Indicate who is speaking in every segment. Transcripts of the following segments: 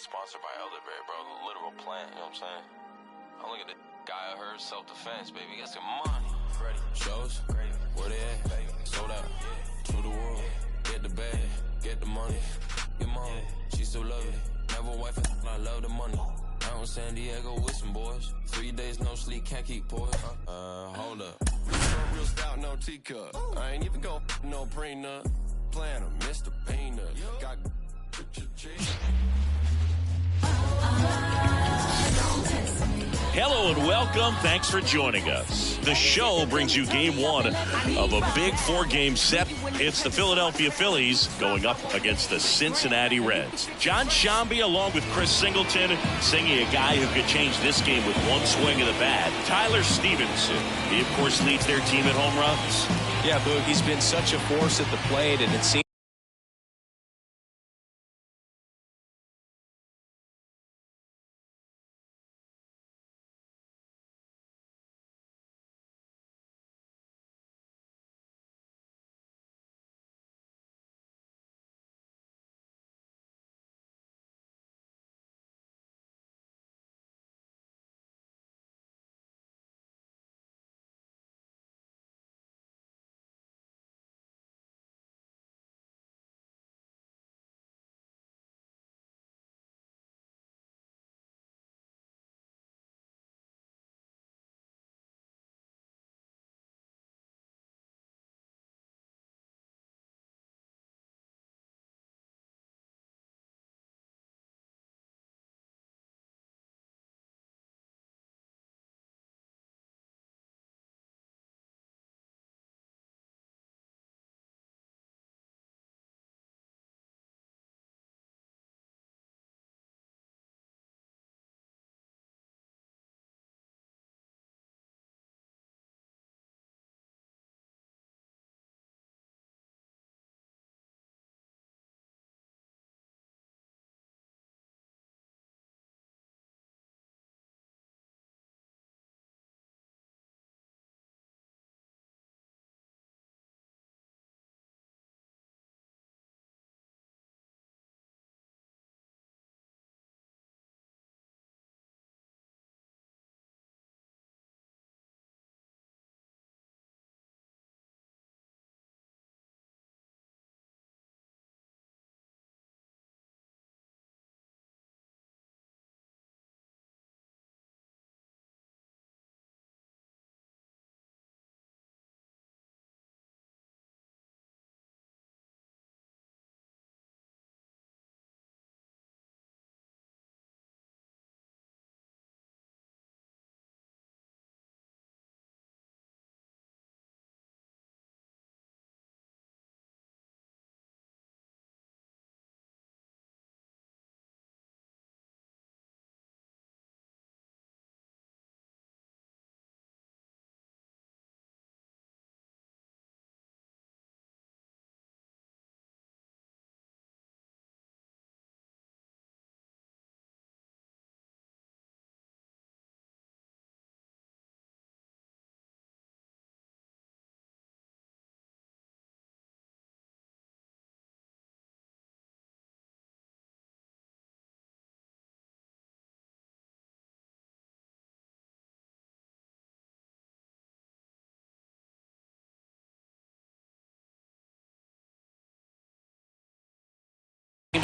Speaker 1: sponsored by elderberry, bro. The literal plant, you know what I'm saying? I'm looking at the guy I heard self-defense, baby. He got some money. Ready. Shows, gravy. Where they at? Baby. Sold out. Yeah. To the world. Yeah. Get the bag. Get the money. Your mom, she still love it. Never wife, I love the money. Out in San Diego with some boys. 3 days no sleep, can't keep poise. Hold up. Real stout, no teacup. I ain't even go no prenup. Plan a Mr. Peanut. Got
Speaker 2: Hello and welcome. Thanks for joining us. The show brings you game one of a big 4-game set. It's the Philadelphia Phillies going up against the Cincinnati Reds. John Shambi along with Chris Singleton singing a guy who could change this game with one swing of the bat. Tyler Stevenson. He, of course, leads their team at home runs.
Speaker 3: Yeah, Boog, he's been such a force at the plate, and it seems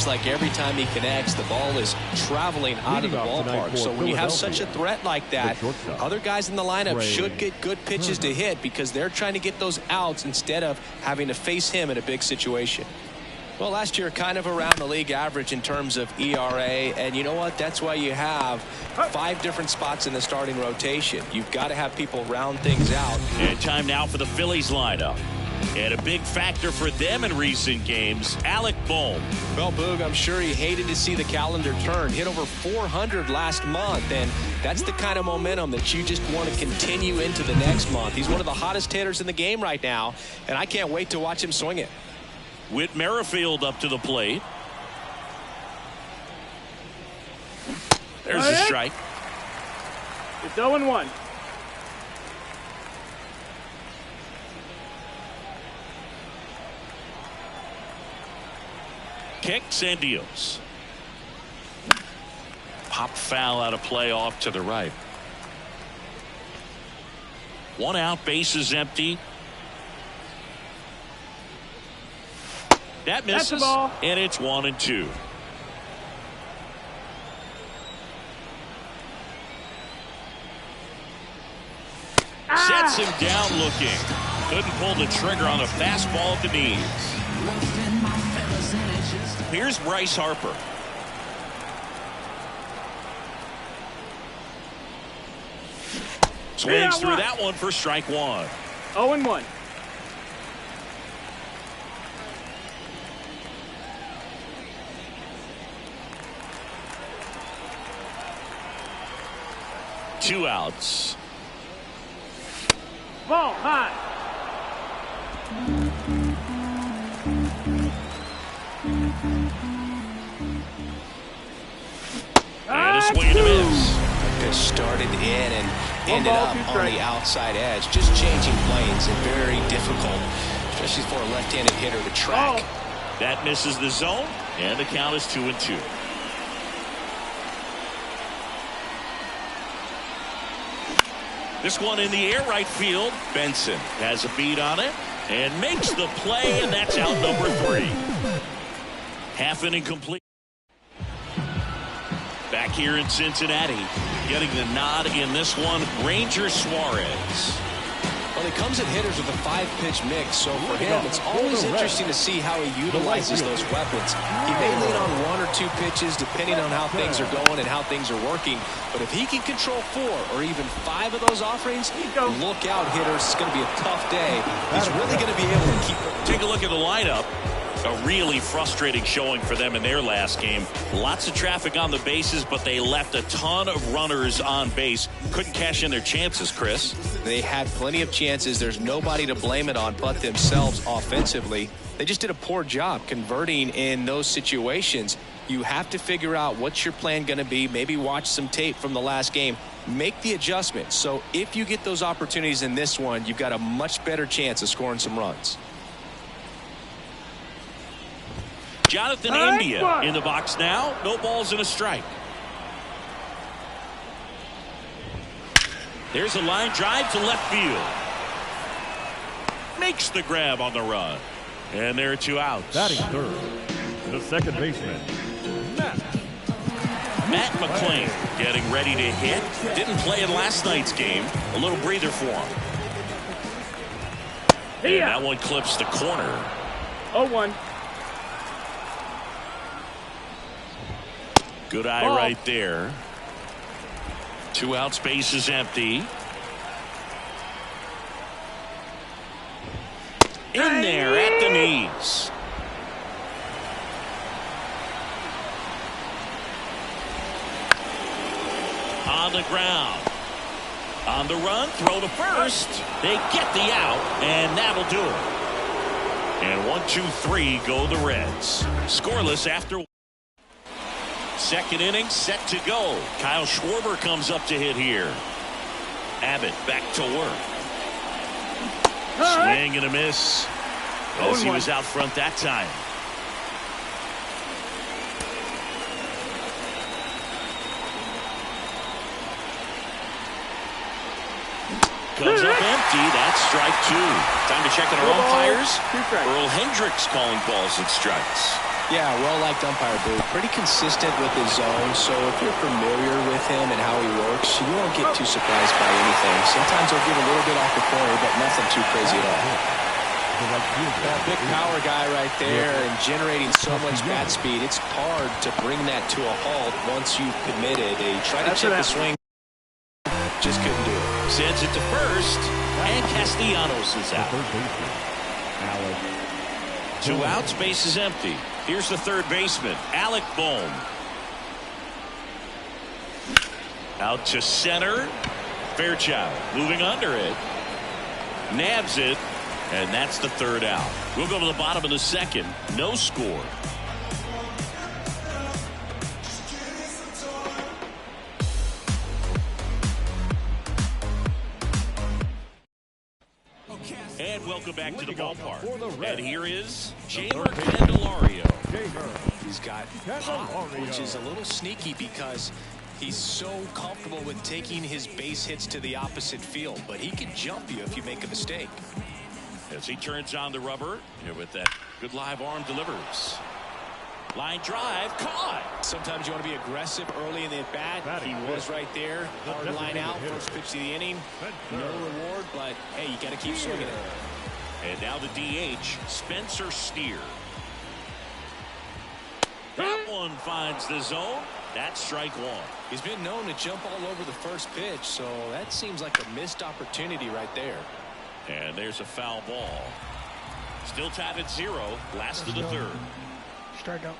Speaker 3: like every time he connects, the ball is traveling out of the ballpark. So when you have such a threat like that, other guys in the lineup should get good pitches to hit because they're trying to get those outs instead of having to face him in a big situation. Well, last year kind of around the league average in terms of ERA, and you know what? That's why you have 5 different spots in the starting rotation. You've got to have people round things out.
Speaker 2: And time now for the Phillies lineup. And a big factor for them in recent games, Alec Bohm.
Speaker 3: Well, Boog, I'm sure he hated to see the calendar turn. Hit over 400 last month, and that's the kind of momentum that you just want to continue into the next month. He's one of the hottest hitters in the game right now, and I can't wait to watch him swing it.
Speaker 2: Whit Merrifield up to the plate. There's a strike.
Speaker 4: It's 0-1.
Speaker 2: Kicks and deals. Pop foul out of play off to the right. 1 out, bases empty. That misses, and it's 1-2. Sets him down looking. Couldn't pull the trigger on a fastball at the knees. Here's Bryce Harper. Swings through that one for strike 1.
Speaker 4: 0-1.
Speaker 2: Two outs.
Speaker 4: Ball high.
Speaker 2: And a swing and a miss.
Speaker 3: This started in and ended up on the outside edge. Just changing lanes and very difficult, especially for a left-handed hitter to track.
Speaker 2: That misses the zone, and the count is 2-2. This one in the air right field. Benson has a beat on it and makes the play, and that's out number 3. Half inning complete. Back here in Cincinnati, getting the nod in this one, Ranger Suarez.
Speaker 3: Well, he comes at hitters with a 5-pitch mix, so for him, it's always interesting to see how he utilizes those weapons. He may lean on 1 or 2 pitches, depending on how things are going and how things are working. But if he can control 4 or even 5 of those offerings, look out, hitters. It's going to be a tough day. He's really going to be able to keep it.
Speaker 2: Take a look at the lineup. A really frustrating showing for them in their last game. Lots of traffic on the bases, but they left a ton of runners on base. Couldn't cash in their chances, Chris.
Speaker 3: They had plenty of chances. There's nobody to blame it on but themselves offensively. They just did a poor job converting in those situations. You have to figure out what's your plan going to be. Maybe watch some tape from the last game. Make the adjustments. So if you get those opportunities in this one, you've got a much better chance of scoring some runs.
Speaker 2: Jonathan India in the box now. No balls and a strike. There's a line drive to left field. Makes the grab on the run. And there are 2 outs.
Speaker 5: Batting third, the second baseman,
Speaker 2: Matt McClain getting ready to hit. Didn't play in last night's game. A little breather for him. And that one clips the corner.
Speaker 4: 0-1.
Speaker 2: Good eye right there. 2 outs, base is empty. In there at the knees. On the ground. On the run, throw to first. They get the out, and that'll do it. And 1-2-3 go the Reds. Scoreless after. Second inning set to go. Kyle Schwarber comes up to hit here. Abbott back to work. Swing and a miss. As he was out front that time. Comes up empty. That's strike 2. Time to check on our umpires. Earl Hendricks calling balls and strikes.
Speaker 3: Yeah, well-liked umpire, dude. Pretty consistent with his zone, so if you're familiar with him and how he works, you won't get too surprised by anything. Sometimes he'll get a little bit off the corner, but nothing too crazy at all. That big power guy right there and generating so much bat speed, it's hard to bring that to a halt once you've committed. He tried to check the swing, just couldn't do it.
Speaker 2: Sends it to first, and Castellanos is out. 2 outs, base is empty. Here's the third baseman, Alec Bohm. Out to center. Fairchild moving under it. Nabs it, and that's the 3rd out. We'll go to the bottom of the 2nd. No score. And welcome back to the ballpark. And here is Jamer Candelario.
Speaker 3: He's got pop, which is a little sneaky because He's so comfortable with taking his base hits to the opposite field, but he can jump you if you make a mistake.
Speaker 2: As he turns on the rubber, here with that good live arm delivers. Line drive, caught.
Speaker 3: Sometimes you want to be aggressive early in the at-bat. He was right there. Hard line out, first pitch of the inning. No reward, but, hey, you got to keep swinging it.
Speaker 2: And now the DH, Spencer Steer. That one finds the zone. That's strike one.
Speaker 3: He's been known to jump all over the first pitch, so that seems like a missed opportunity right there.
Speaker 2: And there's a foul ball. Still tied at 0, last of the third.
Speaker 6: Strikeout.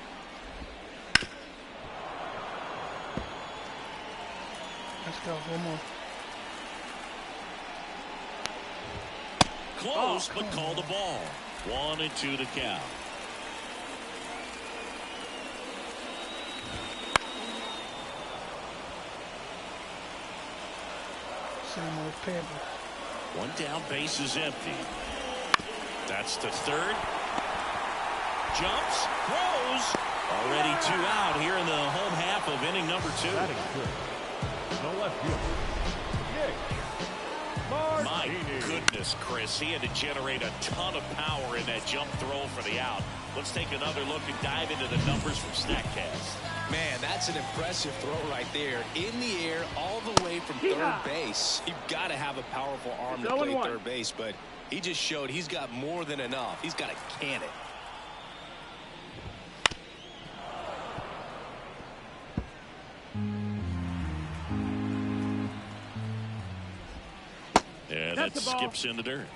Speaker 6: Let's go. One more.
Speaker 2: Close, but called the ball. 1-2 to count.
Speaker 6: Same old Pebble.
Speaker 2: One down, base is empty. That's the third. Jumps, throws. Already 2 out here in the home half of inning number 2.
Speaker 5: That is good. No left field.
Speaker 2: My goodness, Chris. He had to generate a ton of power in that jump throw for the out. Let's take another look and dive into the numbers from StatCast.
Speaker 3: Man, that's an impressive throw right there. In the air, all the way from third base. You've got to have a powerful arm to play third base, but he just showed he's got more than enough. He's got to can it.
Speaker 2: Yeah, that skips in the dirt.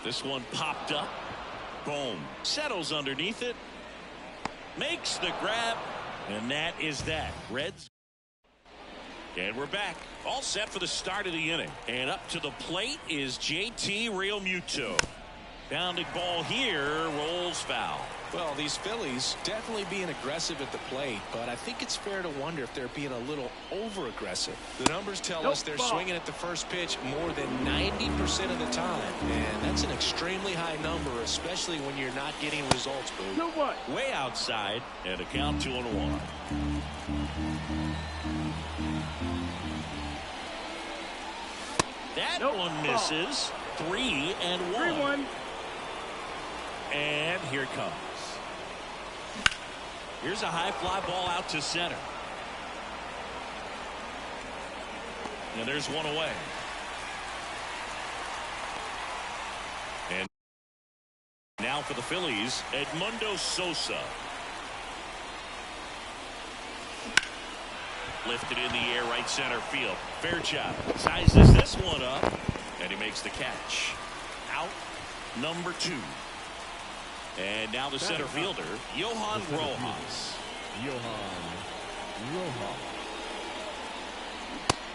Speaker 2: This one popped up. Boom. Settles underneath it. Makes the grab. And that is that. Reds. And we're back. All set for the start of the inning. And up to the plate is JT Realmuto. Bounding ball here. Rolls foul.
Speaker 3: Well, these Phillies definitely being aggressive at the plate, but I think it's fair to wonder if they're being a little over-aggressive. The numbers tell us they're swinging at the first pitch more than 90% of the time, and that's an extremely high number, especially when you're not getting results, Boo.
Speaker 2: Way outside, and a count 2-1. That one misses. 3-1.
Speaker 4: 3-1.
Speaker 2: And here it comes. Here's a high fly ball out to center. And there's one away. And now for the Phillies, Edmundo Sosa. Lifted in the air, right center field. Fairchild sizes this one up, and he makes the catch. Out number 2. And now the center fielder, Johan Rojas.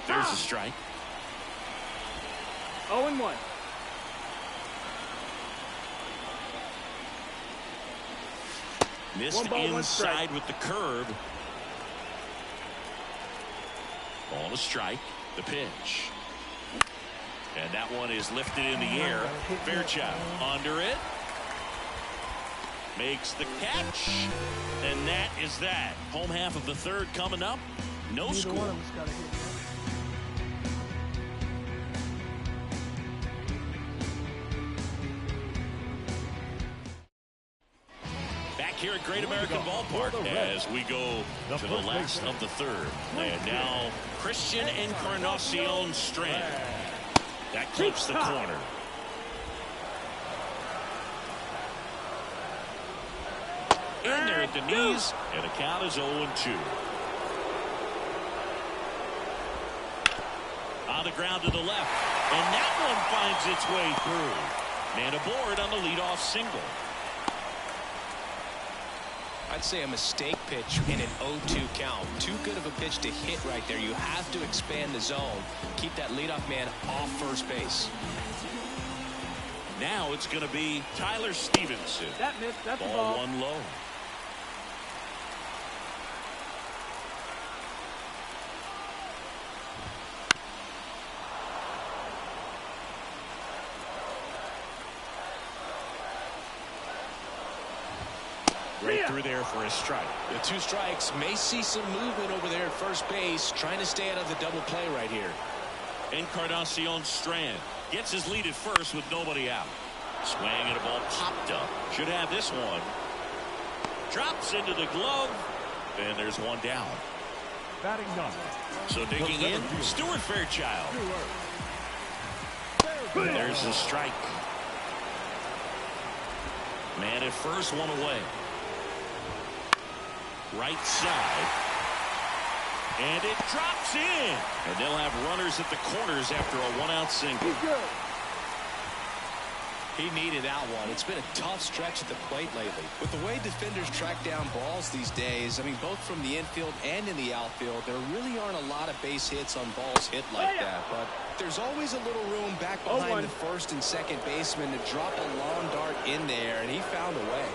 Speaker 2: There's a strike.
Speaker 4: 0-1.
Speaker 2: Missed inside with the curve. Ball to strike. The pitch. And that one is lifted in the air. Fairchild under it. Makes the catch. And that is that. Home half of the third coming up. No score. Back here at Great American Ballpark as we go to the last of the third. And now Christian Encarnacion Strand. That clips the corner. In there at the knees, and the count is 0-2. On the ground to the left, and that one finds its way through. Man aboard on the leadoff single.
Speaker 3: I'd say a mistake pitch in an 0-2 count. Too good of a pitch to hit right there. You have to expand the zone. Keep that leadoff man off first base.
Speaker 2: Now it's going to be Tyler Stevenson.
Speaker 4: That missed. That's the
Speaker 2: Ball
Speaker 4: ball.
Speaker 2: one low.
Speaker 3: Right through there for a strike. The 2 strikes may see some movement over there at first base, trying to stay out of the double play right here.
Speaker 2: Encarnacion Strand gets his lead at first with nobody out. Swing and a ball popped up. Should have this one. Drops into the glove, and there's one down.
Speaker 5: Batting ninth.
Speaker 2: So digging in, Stuart Fairchild. There's the strike. Man at first, one away. Right side. And it drops in. And they'll have runners at the corners after a 1-out single.
Speaker 3: He needed that one. It's been a tough stretch at the plate lately. With the way defenders track down balls these days, I mean, both from the infield and in the outfield, there really aren't a lot of base hits on balls hit like that. But there's always a little room back behind the first and second baseman to drop a long dart in there, and he found a way.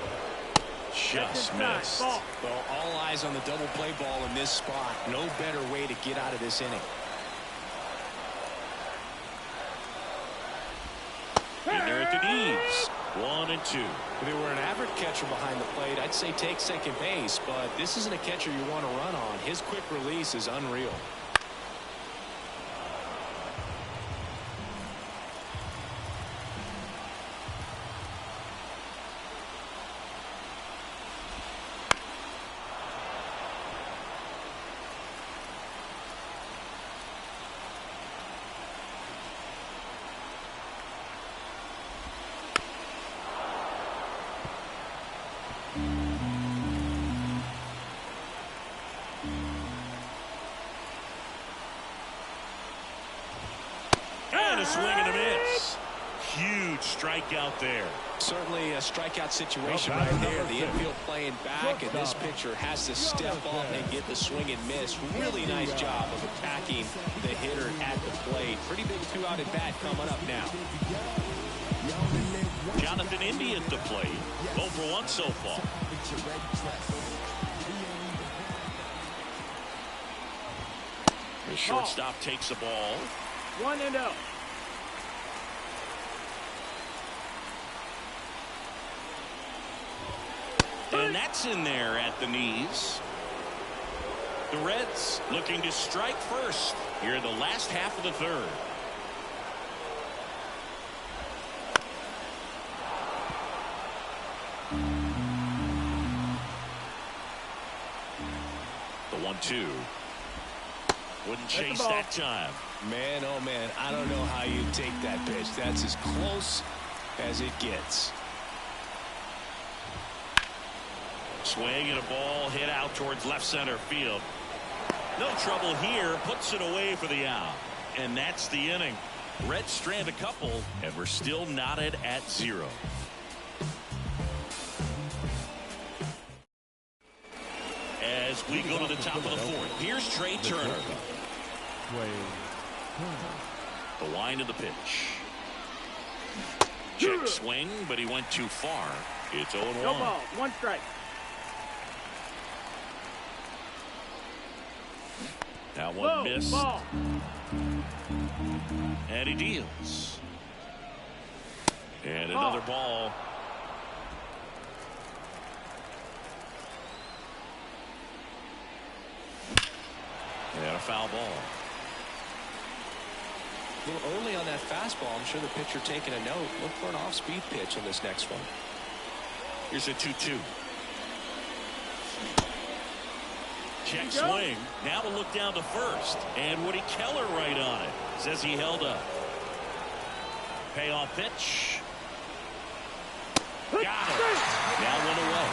Speaker 2: Just missed.
Speaker 3: Well, all eyes on the double play ball in this spot. No better way to get out of this inning.
Speaker 2: In there at the knees. 1 and 2.
Speaker 3: If they were an average catcher behind the plate, I'd say take second base, but this isn't a catcher you want to run on. His quick release is unreal.
Speaker 2: A swing and a miss. Huge strikeout there.
Speaker 3: Certainly a strikeout situation right there. The infield playing back, and this pitcher has to step up and get the swing and miss. Really nice job of attacking the hitter at the plate. Pretty big 2-out at bat coming up now.
Speaker 2: Jonathan Indy at the plate. 0 for 1 so far. The shortstop takes a ball.
Speaker 4: 1-0.
Speaker 2: And that's in there at the knees. The Reds looking to strike first here in the last half of the third. The 1-2. Wouldn't chase that time.
Speaker 3: Man, oh man, I don't know how you take that pitch. That's as close as it gets.
Speaker 2: Swing and a ball hit out towards left center field. No trouble here. Puts it away for the out. And that's the inning. Reds strand a couple, and we're still knotted at 0. As we go to the top of the 4th, here's Trey Turner. The wind of the pitch. Check swing, but he went too far. It's 0-1.
Speaker 4: No ball. 1 strike.
Speaker 2: That one missed.
Speaker 4: Ball.
Speaker 2: And he deals. And another ball. And a foul ball.
Speaker 3: A little early on that fastball. I'm sure the pitcher taking a note. Look for an off-speed pitch on this next one.
Speaker 2: Here's a 2-2. Check swing. Now we'll look down to first. And Woody Keller right on it. Says he held up. Payoff pitch. Got it. Now 1 away.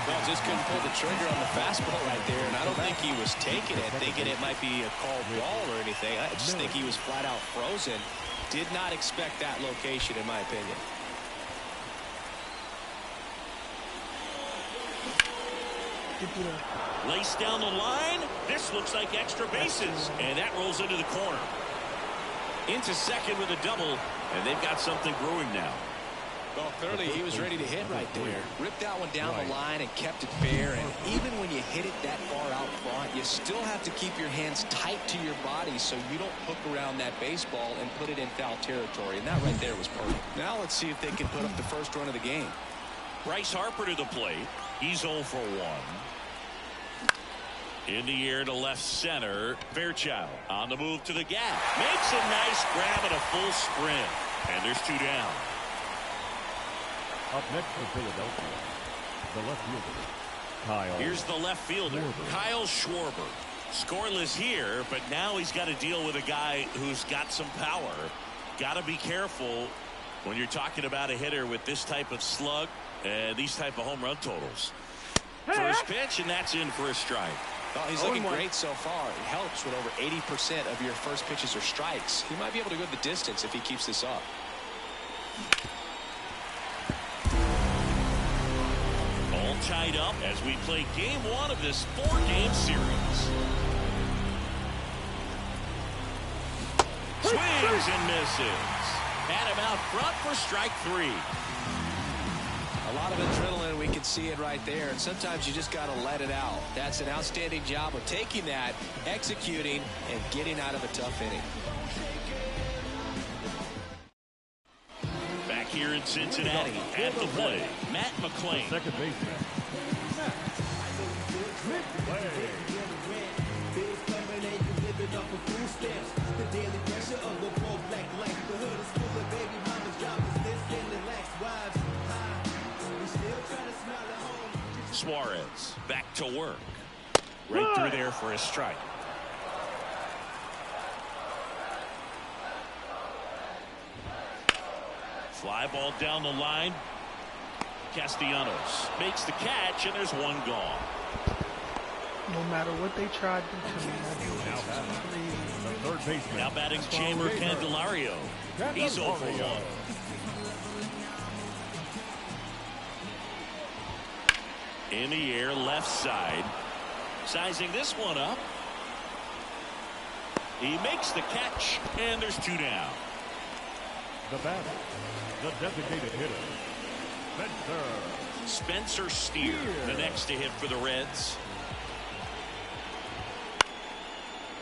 Speaker 3: Well, just couldn't pull the trigger on the fastball right there, and I don't think he was taking it, thinking it might be a called ball or anything. I just think he was flat out frozen. Did not expect that location, in my opinion.
Speaker 2: Laced down the line. This looks like extra bases. And that rolls into the corner. Into second with a double. And they've got something brewing now.
Speaker 3: Well, clearly he was ready to hit right there. Ripped that one down the line and kept it fair. And even when you hit it that far out front, you still have to keep your hands tight to your body so you don't hook around that baseball and put it in foul territory. And that right there was perfect. Now let's see if they can put up the first run of the game.
Speaker 2: Bryce Harper to the plate. He's 0 for 1. In the air to left center. Fairchild on the move to the gap. Makes a nice grab and a full sprint. And there's 2 down.
Speaker 5: Up next for Philadelphia, the left fielder, Kyle.
Speaker 2: Here's the left fielder,
Speaker 5: Schwarber.
Speaker 2: Kyle Schwarber. Scoreless here, but now he's got to deal with a guy who's got some power. Got to be careful when you're talking about a hitter with this type of slug and these type of home run totals. First pitch, and that's in for a strike.
Speaker 3: Well, he's looking great so far. It helps when over 80% of your first pitches are strikes. He might be able to go the distance if he keeps this up.
Speaker 2: All tied up as we play game 1 of this 4-game series. Swings and misses. Had him out front for strike 3.
Speaker 3: A lot of adrenaline, we can see it right there, and sometimes you just got to let it out. That's an outstanding job of taking that, executing, and getting out of a tough inning.
Speaker 2: Back here in Cincinnati at the plate, Matt McClain.
Speaker 5: Second baseman.
Speaker 2: Suarez back to work. Right through there for a strike. Fly ball down the line. Castellanos makes the catch, and there's 1 gone.
Speaker 6: No matter what they try to do to me,
Speaker 5: Now batting the third baseman.
Speaker 2: Now batting Chamber Candelario. He's 0 for 1. In the air, left side. Sizing this one up. He makes the catch, and there's 2 down.
Speaker 5: The batter, the designated hitter,
Speaker 2: Spencer Steer, the next to hit for the Reds.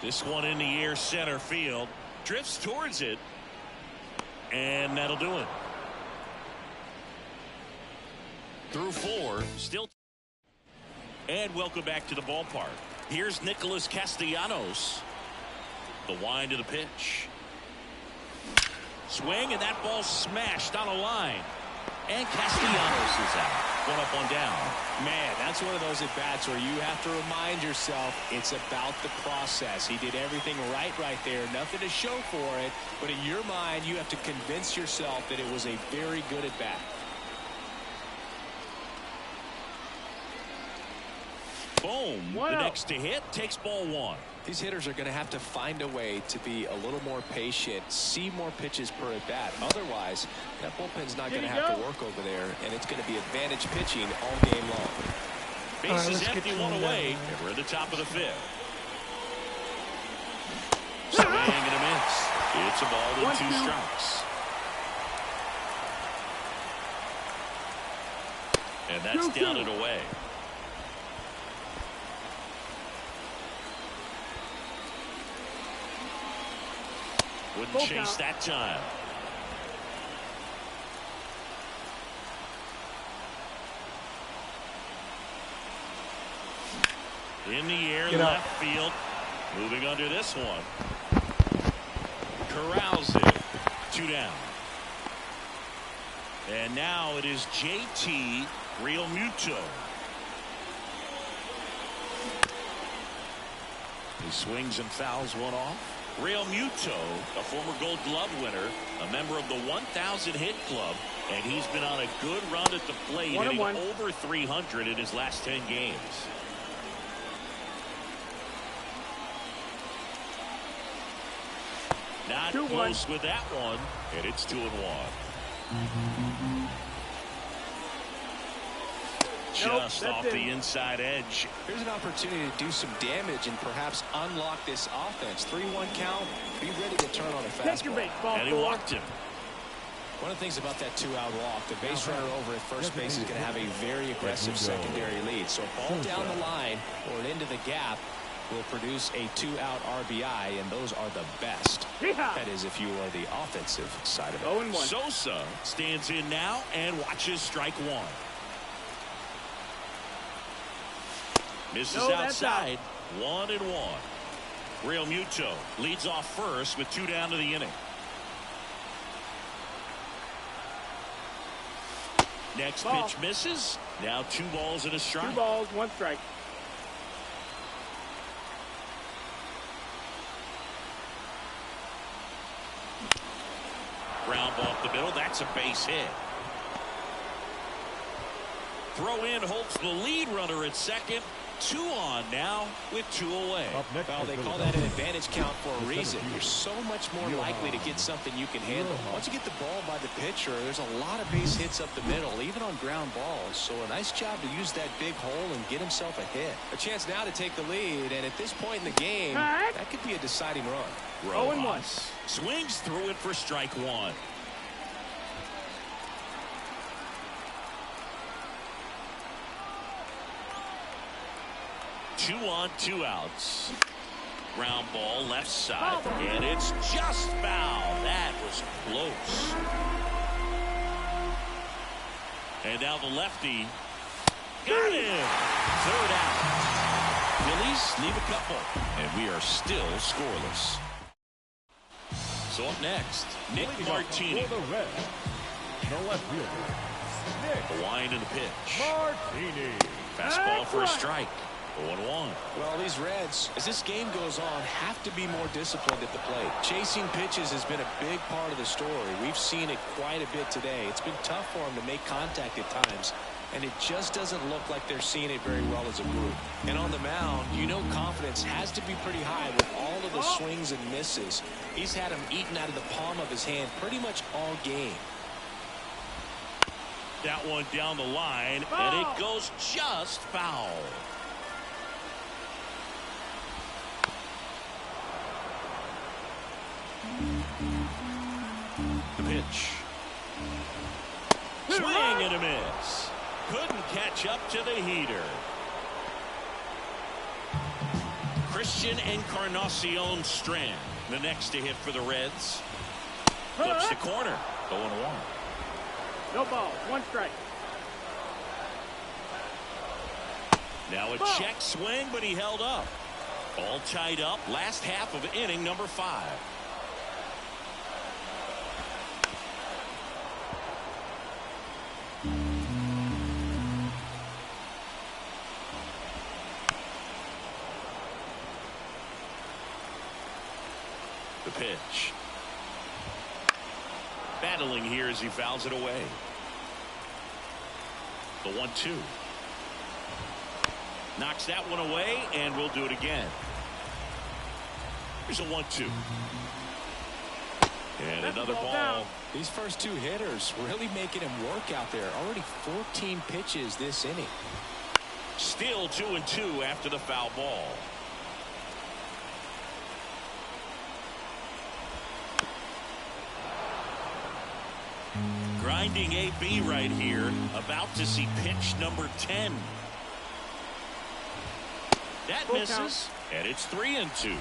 Speaker 2: This one in the air, center field. Drifts towards it, and that'll do it. Through 4, still. And welcome back to the ballpark. Here's Nicholas Castellanos. The wind of the pitch. Swing, and that ball smashed on a line. And Castellanos is out. 1 up, 1 down.
Speaker 3: Man, that's one of those at-bats where you have to remind yourself it's about the process. He did everything right there. Nothing to show for it. But in your mind, you have to convince yourself that it was a very good at-bat.
Speaker 2: Boom. The next to hit takes ball 1.
Speaker 3: These hitters are going to have to find a way to be a little more patient, see more pitches per at-bat. Otherwise, that bullpen's not going to have to work over there, and it's going to be advantage pitching all game long.
Speaker 2: Bases empty, 1 away, and we're at the top of the 5th. Swing and a miss. It's a ball and 2 strikes. And that's down and away. Wouldn't chase that time. In the air, left field. Moving under this one. Corrals it. 2 down. And now it is JT Realmuto. He swings and fouls one off. Realmuto, a former Gold Glove winner, a member of the 1,000 hit club, and he's been on a good run at the plate, hitting over 300 in his last 10 games. Not close with that one, and it's 2-1. Just off the inside edge.
Speaker 3: Here's an opportunity to do some damage and perhaps unlock this offense. 3-1 count. Be ready to turn on a fastball.
Speaker 2: And he walked him.
Speaker 3: One of the things about that 2-out walk, the base runner over at first base is going to have a very aggressive secondary lead. So a ball down the line or into the gap will produce a 2-out RBI, and those are the best. That is, if you are the offensive side of it.
Speaker 2: 0-1. Sosa stands in now and watches strike 1. Misses
Speaker 4: No, that's
Speaker 2: outside. 1-1. Real Muto leads off first with 2 down to the inning. Next
Speaker 4: Ball.
Speaker 2: pitch misses. Now 2 balls and a strike.
Speaker 4: 2 balls, 1 strike.
Speaker 2: Ground ball up the middle. That's a base hit. Throw in holds the lead runner at second. 2 on now with 2 away.
Speaker 3: Well, they call that an advantage count for a reason. You're so much more likely to get something you can handle. Once you get the ball by the pitcher, there's a lot of base hits up the middle, even on ground balls. So a nice job to use that big hole and get himself a hit. A chance now to take the lead, and at this point in the game, that could be a deciding run.
Speaker 4: 0-1.
Speaker 2: Swings through it for strike 1. Two on, 2 outs. Ground ball left side, and it's just foul. That was close. And now the lefty got him. 3rd out. Phillies leave a couple, and we are still scoreless. So up next, Nick Martini.
Speaker 5: For the Reds, the left fielder, Nick
Speaker 2: The wind and the pitch.
Speaker 5: Martini.
Speaker 2: Fastball for a strike. 0-1.
Speaker 3: Well, these Reds, as this game goes on, have to be more disciplined at the plate. Chasing pitches has been a big part of the story. We've seen it quite a bit today. It's been tough for them to make contact at times, and it just doesn't look like they're seeing it very well as a group. And on the mound, you know confidence has to be pretty high with all of the swings and misses. He's had them eaten out of the palm of his hand pretty much all game.
Speaker 2: That one down the line, and it goes just foul. The pitch. Swing and a miss. Couldn't catch up to the heater. Christian Encarnacion Strand, the next to hit for the Reds. Flips the corner. 0-1.
Speaker 4: No balls, 1 strike.
Speaker 2: Now a check swing, but he held up. All tied up. Last half of inning number 5. The pitch. Battling here as he fouls it away. The 1-2. Knocks that one away, and we'll do it again. Here's a 1-2. And another ball.
Speaker 3: These first 2 hitters really making him work out there. Already 14 pitches this inning.
Speaker 2: Still 2-2 after the foul ball. Grinding AB right here. About to see pitch number 10. That misses, and it's 3-2.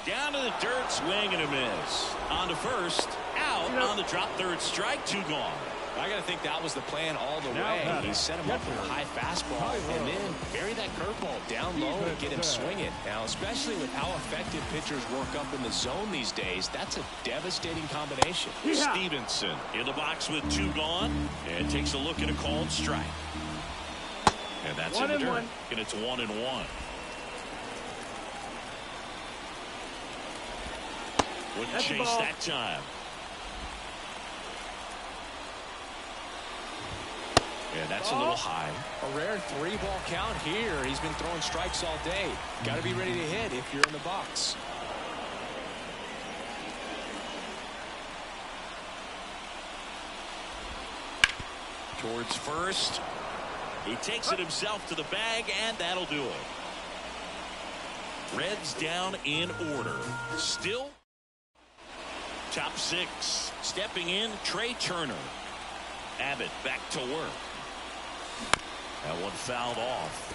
Speaker 2: Down to the dirt, swing and a miss. On to first, out on the drop, 3rd strike, 2 gone.
Speaker 3: I got to think that was the plan all the way. He set him up with a high fastball and then bury that curveball down low and get him swinging. Now, especially with how effective pitchers work up in the zone these days, that's a devastating combination.
Speaker 2: Stevenson in the box with 2 gone and takes a look at a called strike. And that's in the dirt. And it's 1-1. Wouldn't chase that time. And that's a little high.
Speaker 3: A rare 3-ball count here. He's been throwing strikes all day. Got to be ready to hit if you're in the box.
Speaker 2: Towards first. He takes it himself to the bag, and that'll do it. Reds down in order. Still top 6. Stepping in, Trey Turner. Abbott back to work. That one fouled off.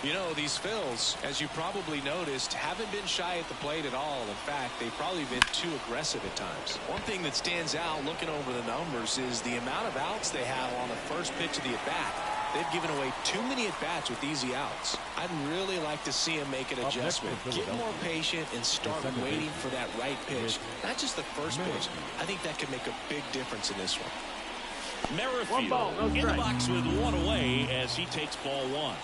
Speaker 3: You know, these Phils, as you probably noticed, haven't been shy at the plate at all. In fact, they've probably been too aggressive at times. One thing that stands out looking over the numbers is the amount of outs they have on the first pitch of the at-bat. They've given away too many at-bats with easy outs. I'd really like to see him make an adjustment. Get more patient and start waiting for that right pitch. Not just the first pitch. I think that could make a big difference in this one.
Speaker 2: Merrifield in the box with one away as he takes ball one.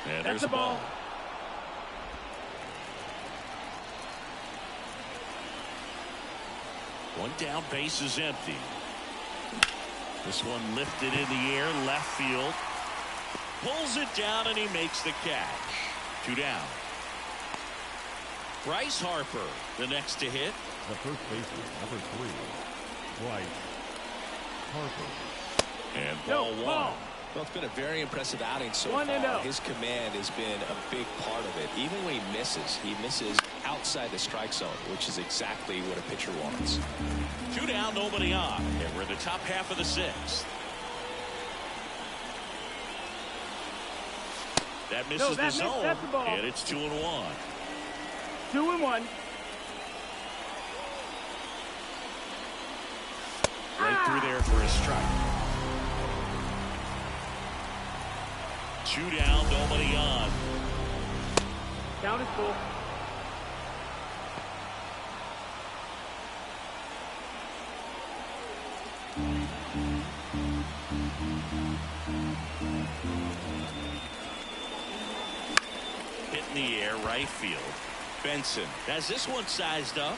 Speaker 2: And there's the ball. One down, base is empty. This one lifted in the air, left field. Pulls it down and he makes the catch. 2 down. Bryce Harper, the next to hit.
Speaker 5: The first baseman, number 3, Bryce Harper.
Speaker 2: And ball one.
Speaker 3: Well, it's been a very impressive outing so far. His command has been a big part of it. Even when he misses outside the strike zone, which is exactly what a pitcher wants.
Speaker 2: 2 down, nobody on. And we're in the top half of the 6th. That misses the zone.
Speaker 4: That's the ball.
Speaker 2: And it's 2-1.
Speaker 4: 2-1.
Speaker 2: Right through there for a strike. 2 down, nobody on.
Speaker 4: Count is full.
Speaker 2: Hit in the air, right field. Benson has this one sized up.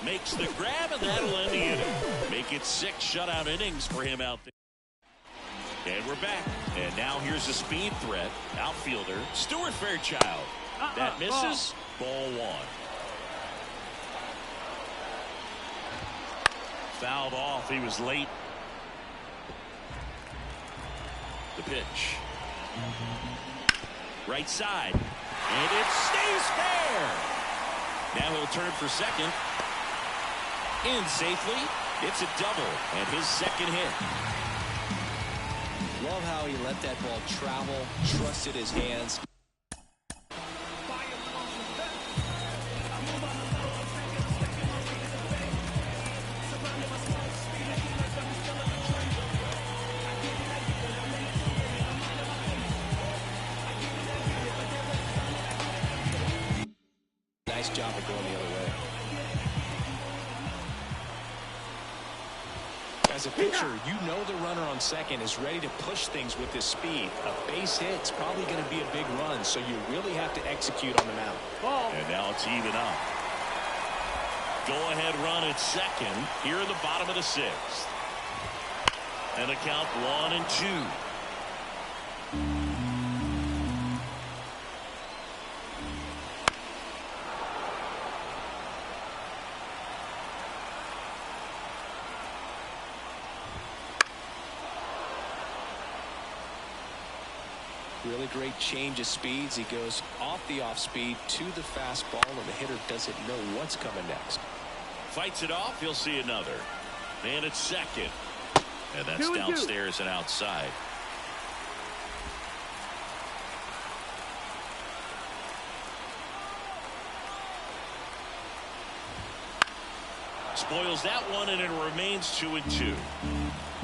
Speaker 2: Makes the grab, and that'll end the inning. Make it 6 shutout innings for him out there. And we're back. And now here's a speed threat. Outfielder, Stuart Fairchild. That misses. Ball one. Fouled off. He was late. The pitch. Right side. And it stays fair. Now he'll turn for second. In safely. It's a double. And his second hit.
Speaker 3: Love how he let that ball travel, trusted his hands. Nice job of going the other way. As a pitcher, you know the runner on second is ready to push things with his speed. A base hit's probably going to be a big run, so you really have to execute on the mound.
Speaker 2: And now it's even up. Go-ahead run at second here in the bottom of the 6th. And a count 1-2.
Speaker 3: Really great change of speeds. He goes off the off speed to the fastball, and the hitter doesn't know what's coming next.
Speaker 2: Fights it off. He'll see another. And it's second. And that's
Speaker 4: 2-2.
Speaker 2: downstairs and outside. Spoils that one, and it remains 2-2.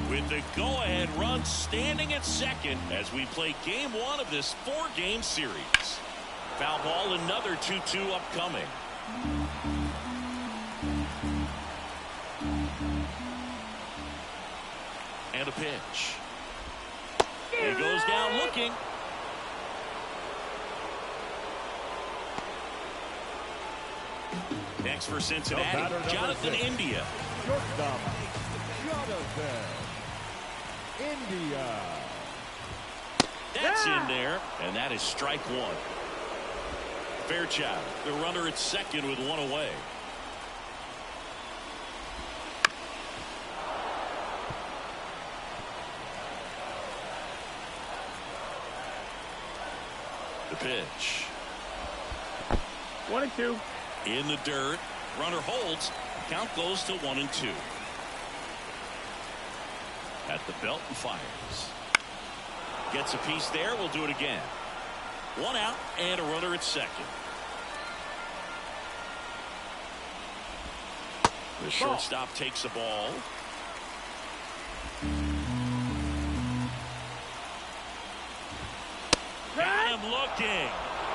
Speaker 2: With the go-ahead run standing at second as we play game 1 of this 4-game series. Foul ball, another 2-2 upcoming. And a pitch. He goes down looking. Next for Cincinnati, Jonathan India.
Speaker 5: Shortstop, Jonathan India.
Speaker 2: That's in there, and that is strike 1. Fairchild, the runner at second with one away. The pitch.
Speaker 4: 1-2.
Speaker 2: In the dirt. Runner holds. Count goes to 1-2. At the belt and fires. Gets a piece there. We'll do it again. 1 out and a runner at second. The shortstop takes the ball. Got him looking.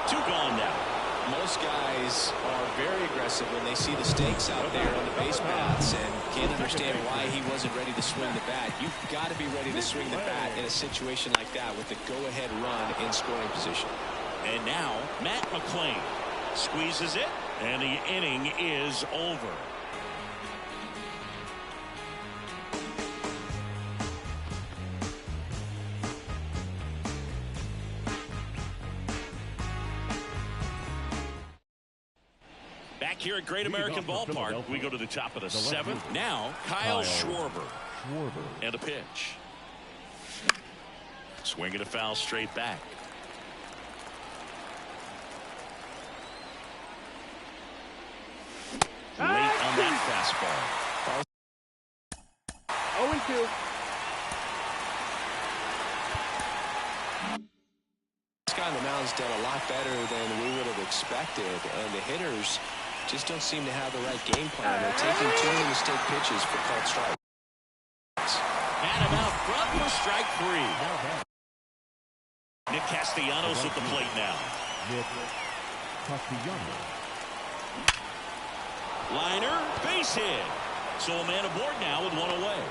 Speaker 2: 2 gone now.
Speaker 3: Most guys are very aggressive when they see the stakes out there on the base paths and can't understand why he wasn't ready to swing the bat. You've got to be ready to swing the bat in a situation like that with the go-ahead run in scoring position.
Speaker 2: And now Matt McClain squeezes it, and the inning is over. Back here at Great American Ballpark, we go to the top of the 7th. Now, Kyle Schwarber. And a pitch. Swinging a foul straight back. Late on that fastball.
Speaker 4: 0-2.
Speaker 3: This guy on the mound's done a lot better than we would have expected, and the hitters just don't seem to have the right game plan. They're taking too many mistake pitches for called strikes.
Speaker 2: Had him out front for strike 3. Nick Castellanos at the plate now.
Speaker 5: Nick Castellanos.
Speaker 2: Liner, base hit. So a man aboard now with 1 away.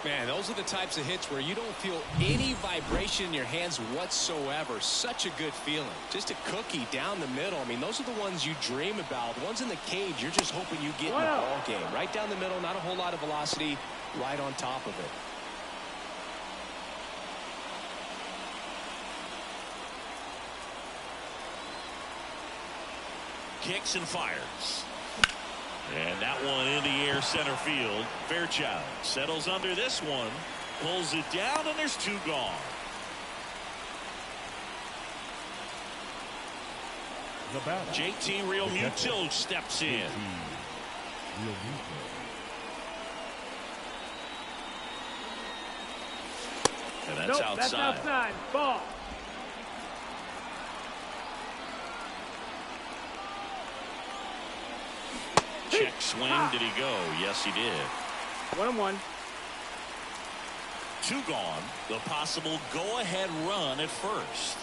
Speaker 3: Man, those are the types of hits where you don't feel any vibration in your hands whatsoever. Such a good feeling. Just a cookie down the middle. I mean, those are the ones you dream about. The ones in the cage, you're just hoping you get in the ball game. Right down the middle, not a whole lot of velocity, right on top of it.
Speaker 2: Kicks and fires. And that one in the air center field. Fairchild settles under this one. Pulls it down, and there's 2 gone.
Speaker 5: The batter.
Speaker 2: JT Realmuto steps in. And that's outside.
Speaker 4: That's outside. Ball.
Speaker 2: Check swing. Did he go? Yes, he did.
Speaker 4: 1-1.
Speaker 2: 2 gone. The possible go-ahead run at first.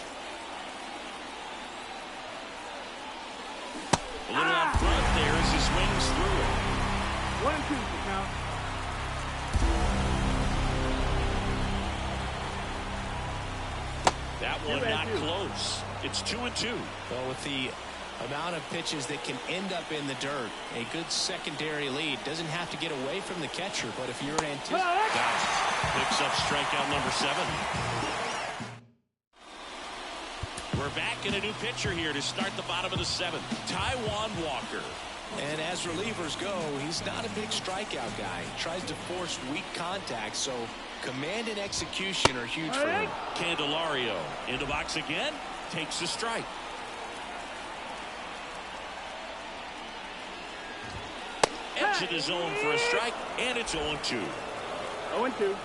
Speaker 2: A little up front there as he swings through it.
Speaker 4: 1-2 now.
Speaker 2: That one not close. It's 2-2.
Speaker 3: Well, with the amount of pitches that can end up in the dirt, a good secondary lead. Doesn't have to get away from the catcher, but if you're an
Speaker 2: picks up strikeout number 7. We're back in a new pitcher here to start the bottom of the 7th. Taijuan Walker.
Speaker 3: And as relievers go, he's not a big strikeout guy. He tries to force weak contact, so command and execution are huge for him.
Speaker 2: Candelario in the box again, takes a strike. To the zone for a strike, and it's 0-2.
Speaker 4: 0-2.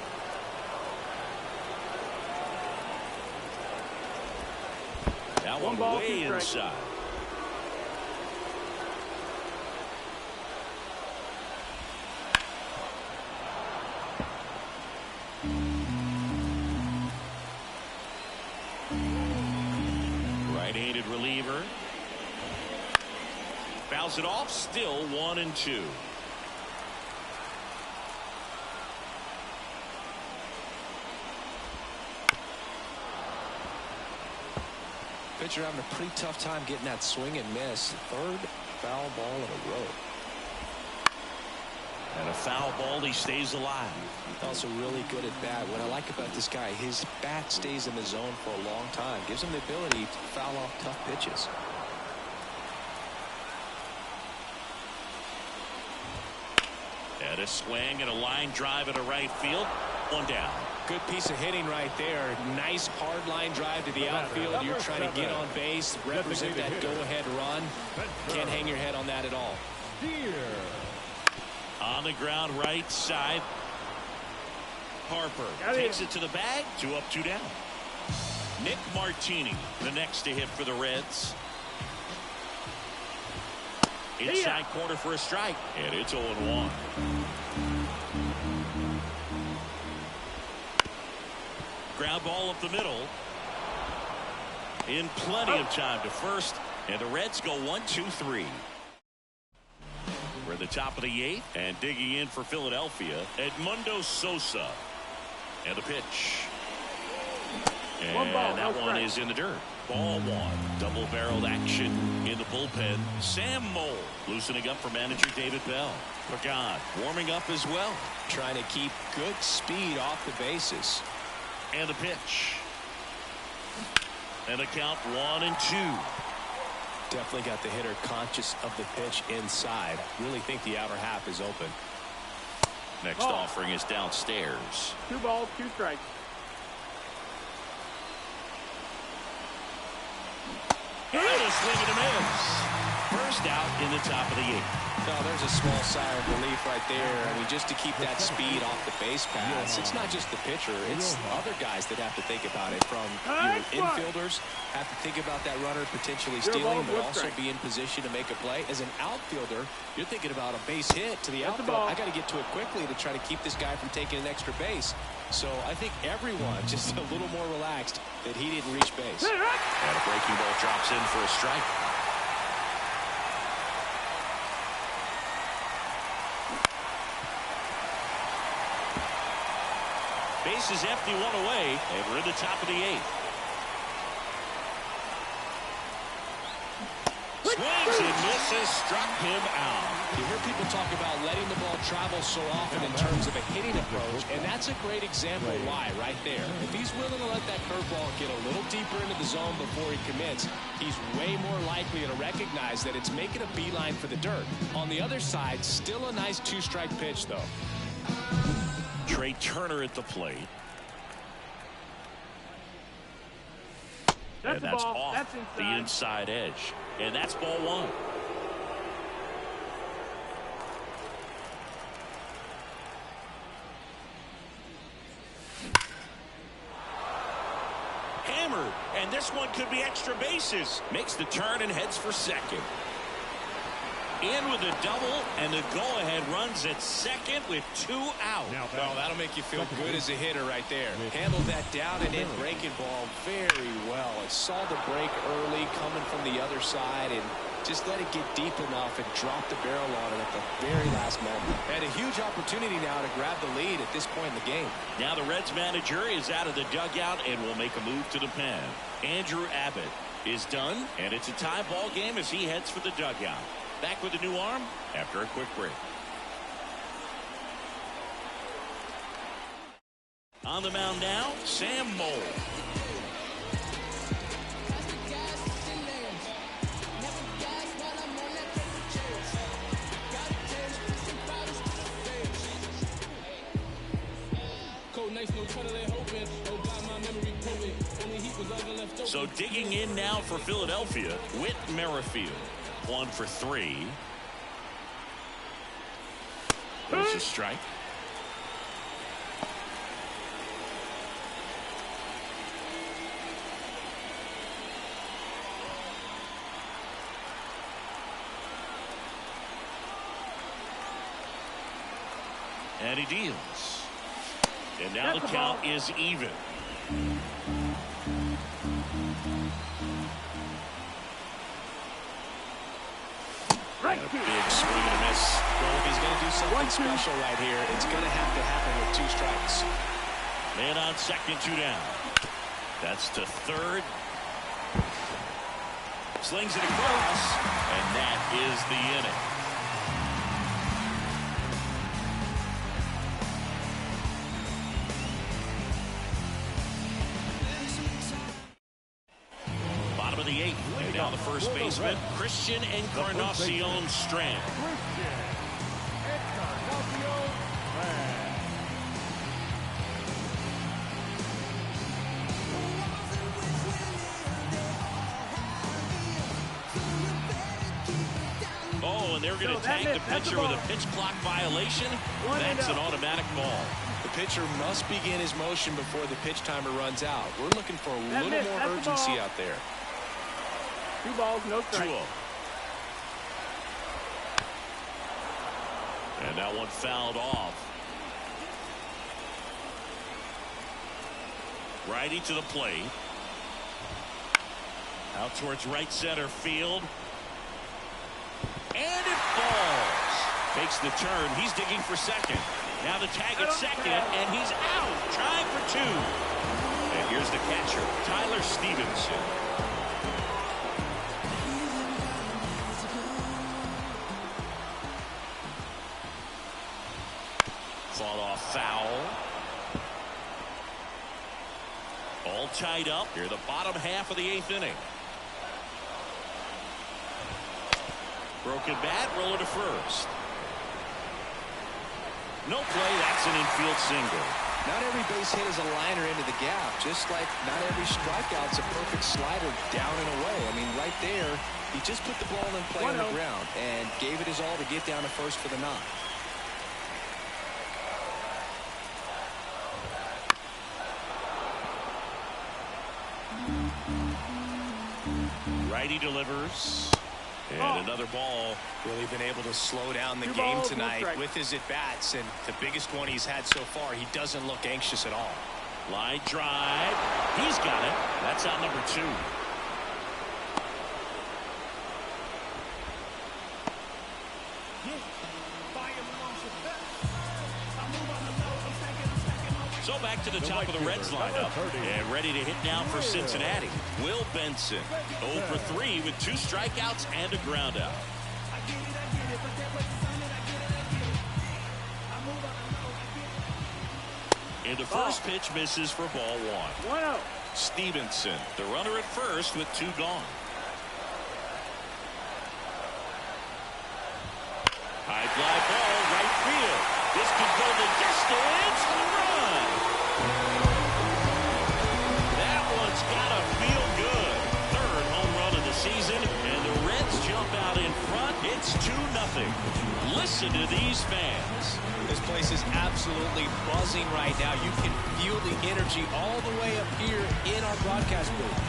Speaker 2: That one way inside. Right-handed reliever. Fouls it off, still 1-2.
Speaker 3: Pitcher having a pretty tough time getting that swing and miss. 3rd foul ball in a row.
Speaker 2: And a foul ball, he stays alive.
Speaker 3: Also really good at bat. What I like about this guy, his bat stays in the zone for a long time. Gives him the ability to foul off tough pitches.
Speaker 2: And a swing and a line drive into right field. 1 down.
Speaker 3: Good piece of hitting right there. Nice hard line drive to the outfield. You're trying to get on base, represent that go-ahead run. Can't hang your head on that at all.
Speaker 2: On the ground right side. Harper takes it to the bag. 2 up, 2 down. Nick Martini, the next to hit for the Reds. Inside corner for a strike, and it's 0-1. Ground ball up the middle. In plenty of time to first, and the Reds go 1-2-3. We're at the top of the 8th, and digging in for Philadelphia, Edmundo Sosa. And the pitch. And that one is in the dirt. Ball 1. Double-barreled action in the bullpen. Sam Moll loosening up for manager David Bell. Pagan warming up as well.
Speaker 3: Trying to keep good speed off the bases.
Speaker 2: And the pitch. And a count 1-2.
Speaker 3: Definitely got the hitter conscious of the pitch inside. Really think the outer half is open.
Speaker 2: Next offering is downstairs.
Speaker 4: 2 balls, 2 strikes.
Speaker 2: And a swing and a miss. First out in the top of the 8th.
Speaker 3: No, there's a small sigh of relief right there. I mean, just to keep that speed off the base paths. It's not just the pitcher. It's other guys that have to think about it. From your infielders have to think about that runner potentially stealing, but also be in position to make a play. As an outfielder, you're thinking about a base hit to the outfield. I got to get to it quickly to try to keep this guy from taking an extra base. So I think everyone just a little more relaxed that he didn't reach base.
Speaker 2: And a breaking ball drops in for a strike. Base is empty, 1 away, and we're in the top of the 8th. Swings and misses, struck him out.
Speaker 3: You hear people talk about letting the ball travel so often in terms of a hitting approach, and that's a great example why right there. If he's willing to let that curveball get a little deeper into the zone before he commits, he's way more likely to recognize that it's making a beeline for the dirt. On the other side, still a nice 2-strike pitch, though.
Speaker 2: Trey Turner at the plate. And that's off the inside edge. And that's ball 1. Hammered. And this one could be extra bases. Makes the turn and heads for second. In with a double, and the go-ahead runs at second with 2 out.
Speaker 3: Oh, that'll make you feel good as a hitter right there. Handled that down and in breaking ball very well. It saw the break early coming from the other side and just let it get deep enough and drop the barrel on it at the very last moment. And a huge opportunity now to grab the lead at this point in the game.
Speaker 2: Now the Reds manager is out of the dugout and will make a move to the pen. Andrew Abbott is done, and it's a tie ball game as he heads for the dugout. Back with a new arm after a quick break. On the mound now, Sam Moll. So digging in now for Philadelphia, Whit Merrifield. 1 for 3. There's a strike. And he deals. And now the count is even.
Speaker 3: Big swing and a miss. Well, if he's going to do something special right here, it's going to have to happen with 2 strikes.
Speaker 2: Man on second, 2 down. That's to third. Slings it across, and that is the inning. Bottom of the 8th, and now the first baseman, Christian Encarnacion Strand. Oh, and they're going to tag the pitcher with a pitch clock violation. That's an automatic ball.
Speaker 3: The pitcher must begin his motion before the pitch timer runs out. We're looking for a little more urgency out there.
Speaker 4: 2 balls, no strike.
Speaker 2: 2-0. And that one fouled off. Righty to the plate. Out towards right center field. And it falls. Makes the turn. He's digging for second. Now the tag at second, and he's out. Trying for 2. And here's the catcher, Tyler Stevenson. Fought off foul. All tied up here, the bottom half of the 8th inning. Broken bat, roller to first. No play, that's an infield single.
Speaker 3: Not every base hit is a liner into the gap, just like not every strikeout's a perfect slider down and away. I mean, right there, he just put the ball in play on the ground and gave it his all to get down to first for the knock.
Speaker 2: Righty delivers. And another ball.
Speaker 3: Really been able to slow down the game tonight with his at-bats, and the biggest one he's had so far. He doesn't look anxious at all.
Speaker 2: Line drive. He's got it. That's out number 2. So back to the top of the Reds lineup, and ready to hit now for Cincinnati. Will Benson, 0 for 3 with 2 strikeouts and a groundout. And the first pitch misses for ball 1.
Speaker 4: 1-0.
Speaker 2: Stevenson, the runner at first with 2 gone. High fly ball, right field. This could go the distance. Home run. That one's gotta feel good. 3rd home run of the season, and the Reds jump out in front. It's 2-0. Listen to these fans.
Speaker 3: This place is absolutely buzzing right now. You can feel the energy all the way up here in our broadcast booth.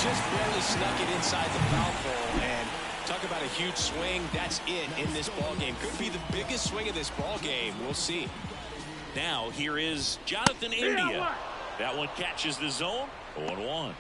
Speaker 3: Just barely snuck it inside the foul pole, and talk about a huge swing. That's it in this ball game. Could be the biggest swing of this ball game. We'll see.
Speaker 2: Now here is Jonathan India. That one catches the zone. 0-1.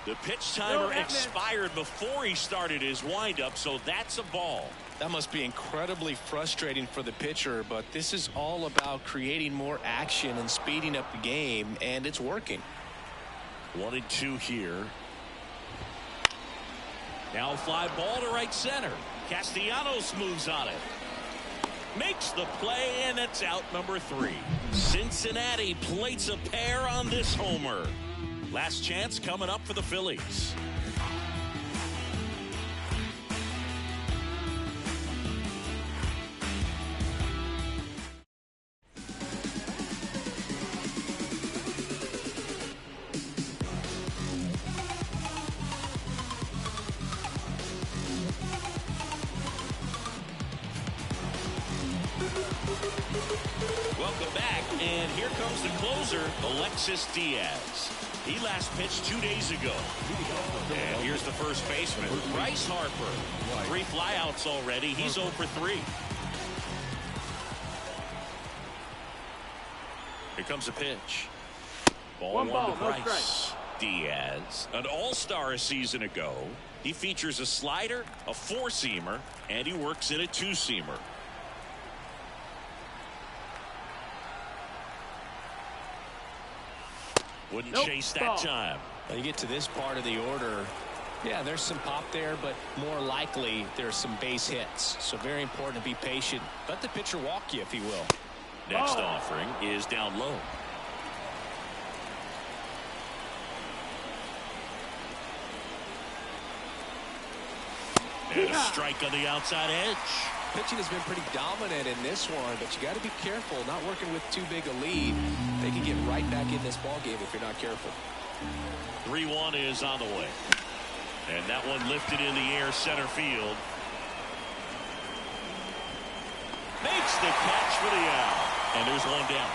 Speaker 2: The pitch timer expired before he started his windup, so that's a ball.
Speaker 3: That must be incredibly frustrating for the pitcher, but this is all about creating more action and speeding up the game, and it's working.
Speaker 2: 1-2 here. Now fly ball to right center. Castellanos moves on it. Makes the play, and it's out number 3. Cincinnati plates a pair on this homer. Last chance coming up for the Phillies. Welcome back, and here comes the closer, Alexis Diaz. He last pitched 2 days ago. And here's the first baseman, Bryce Harper. 3 flyouts already. He's 0 for 3. Here comes a pitch. Ball 1 to Bryce. Diaz, an all-star a season ago. He features a slider, a 4-seamer, and he works in a 2-seamer. Wouldn't
Speaker 4: Nope.
Speaker 2: chase that
Speaker 4: Ball.
Speaker 2: time.
Speaker 3: When you get to this part of the order, yeah, there's some pop there, but more likely there's some base hits. So very important to be patient. Let the pitcher walk you, if he will.
Speaker 2: Next offering is down low. And a strike on the outside edge.
Speaker 3: Pitching has been pretty dominant in this one, but you got to be careful. Not working with too big a lead. They can get right back in this ball game if you're not careful.
Speaker 2: 3-1 is on the way. And that one lifted in the air center field. Makes the catch for the out. And there's one down.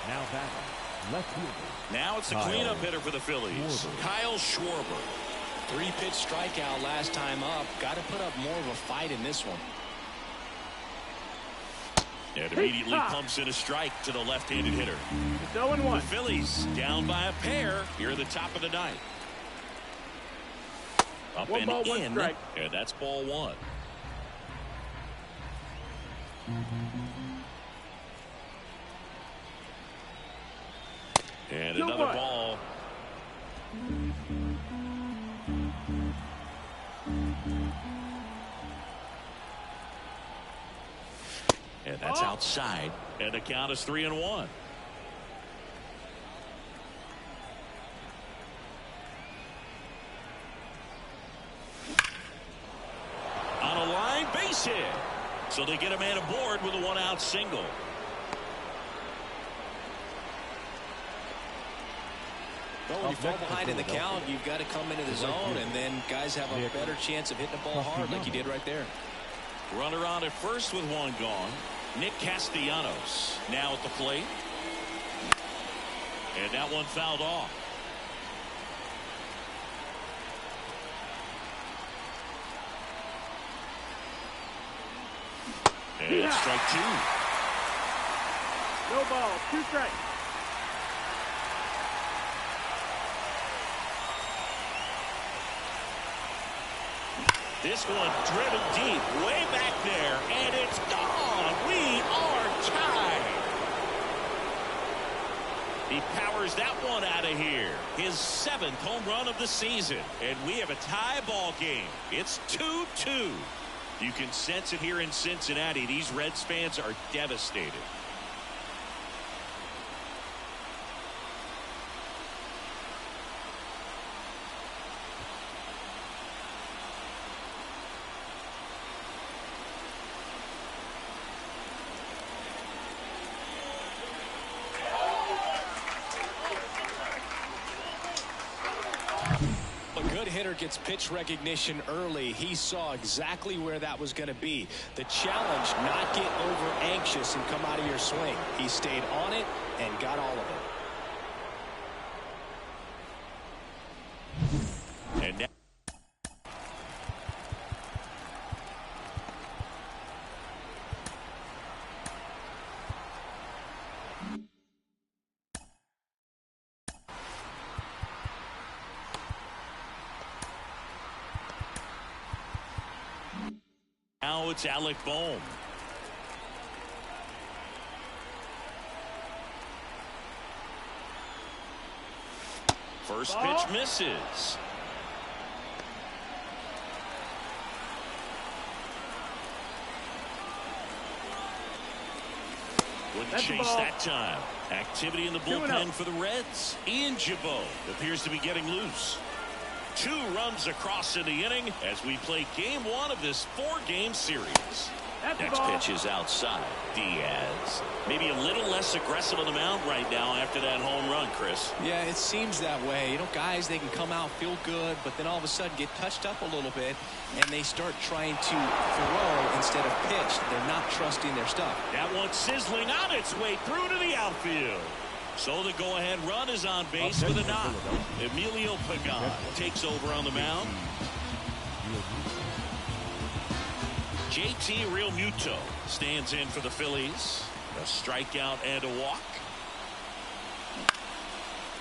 Speaker 5: Now batting, left fielder.
Speaker 2: Now it's the cleanup hitter for the Phillies, Kyle Schwarber.
Speaker 3: 3-pitch strikeout last time up. Got to put up more of a fight in this one.
Speaker 2: And immediately pumps in a strike to the left-handed hitter.
Speaker 4: It's 0-1.
Speaker 2: The Phillies down by a pair here at the top of the ninth. Up
Speaker 4: One
Speaker 2: and
Speaker 4: ball, one
Speaker 2: in,
Speaker 4: strike.
Speaker 2: and that's ball one. And another
Speaker 4: 2-1.
Speaker 2: ball. And that's outside. And the count is 3-1. On a line base hit. So they get a man aboard with a one-out single.
Speaker 3: Well, when you fall behind in the count, you've got to come into the zone, and then guys have a better chance of hitting the ball hard like you did right there.
Speaker 2: Runner on at first with one gone. Nick Castellanos now at the plate. And that one fouled off. And strike two.
Speaker 4: No ball. 2 strikes.
Speaker 2: This one driven deep, way back there, and it's gone. We are tied. He powers that one out of here. His 7th home run of the season, and we have a tie ball game. It's 2-2. You can sense it here in Cincinnati. These Reds fans are devastated.
Speaker 3: Gets pitch recognition early. He saw exactly where that was going to be. The challenge, not get over anxious and come out of your swing. He stayed on it and got all of it.
Speaker 2: And now it's Alec Bohm. First pitch misses. Wouldn't chase that time. Activity in the bullpen for the Reds. Ian Jabot appears to be getting loose. 2 runs across in the inning as we play game 1 of this 4-game series. Next pitch is outside. Diaz maybe a little less aggressive on the mound right now after that home run, Chris.
Speaker 3: Yeah, it seems that way. You know, guys, they can come out, feel good, but then all of a sudden get touched up a little bit, and they start trying to throw instead of pitch. They're not trusting their stuff.
Speaker 2: That one sizzling on its way through to the outfield. So the go-ahead run is on base with a knock. Emilio Pagan takes over on the mound. JT Realmuto stands in for the Phillies. A strikeout and a walk.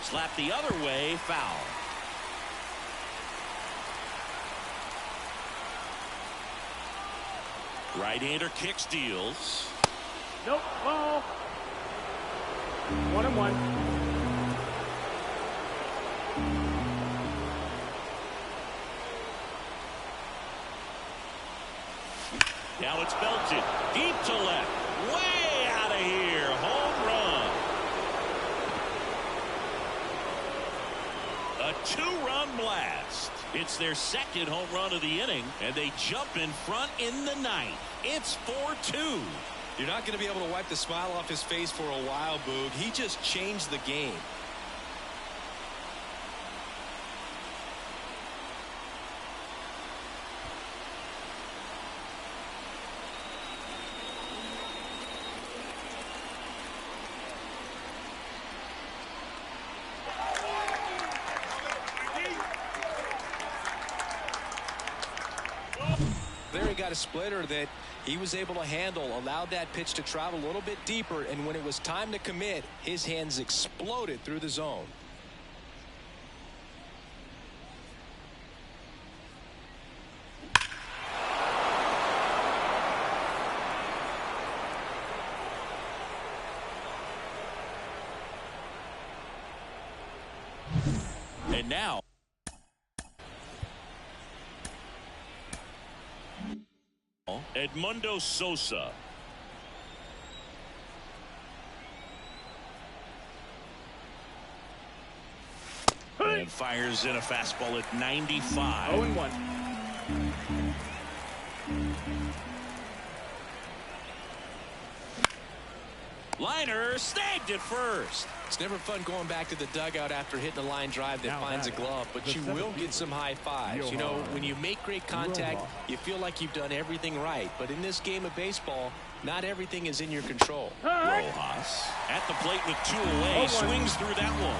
Speaker 2: Slap the other way, foul. Right-hander kick steals.
Speaker 4: Nope, ball. 1-1.
Speaker 2: Now it's belted deep to left, way out of here, home run. A 2-run blast. It's their second home run of the inning, and they jump in front in the ninth. It's 4-2.
Speaker 3: You're not going to be able to wipe the smile off his face for a while, Boog. He just changed the game. There he got a splitter that he was able to handle, allowed that pitch to travel a little bit deeper, and when it was time to commit, his hands exploded through the zone.
Speaker 2: And now Edmundo Sosa. And fires in a fastball at 95.
Speaker 4: 0-1.
Speaker 2: Liner snagged at first.
Speaker 3: It's never fun going back to the dugout after hitting a line drive that finds a glove, but you will get some high fives. You know, when you make great contact, you feel like you've done everything right. But in this game of baseball, not everything is in your control.
Speaker 2: Rojas at the plate with 2 away, swings through that one.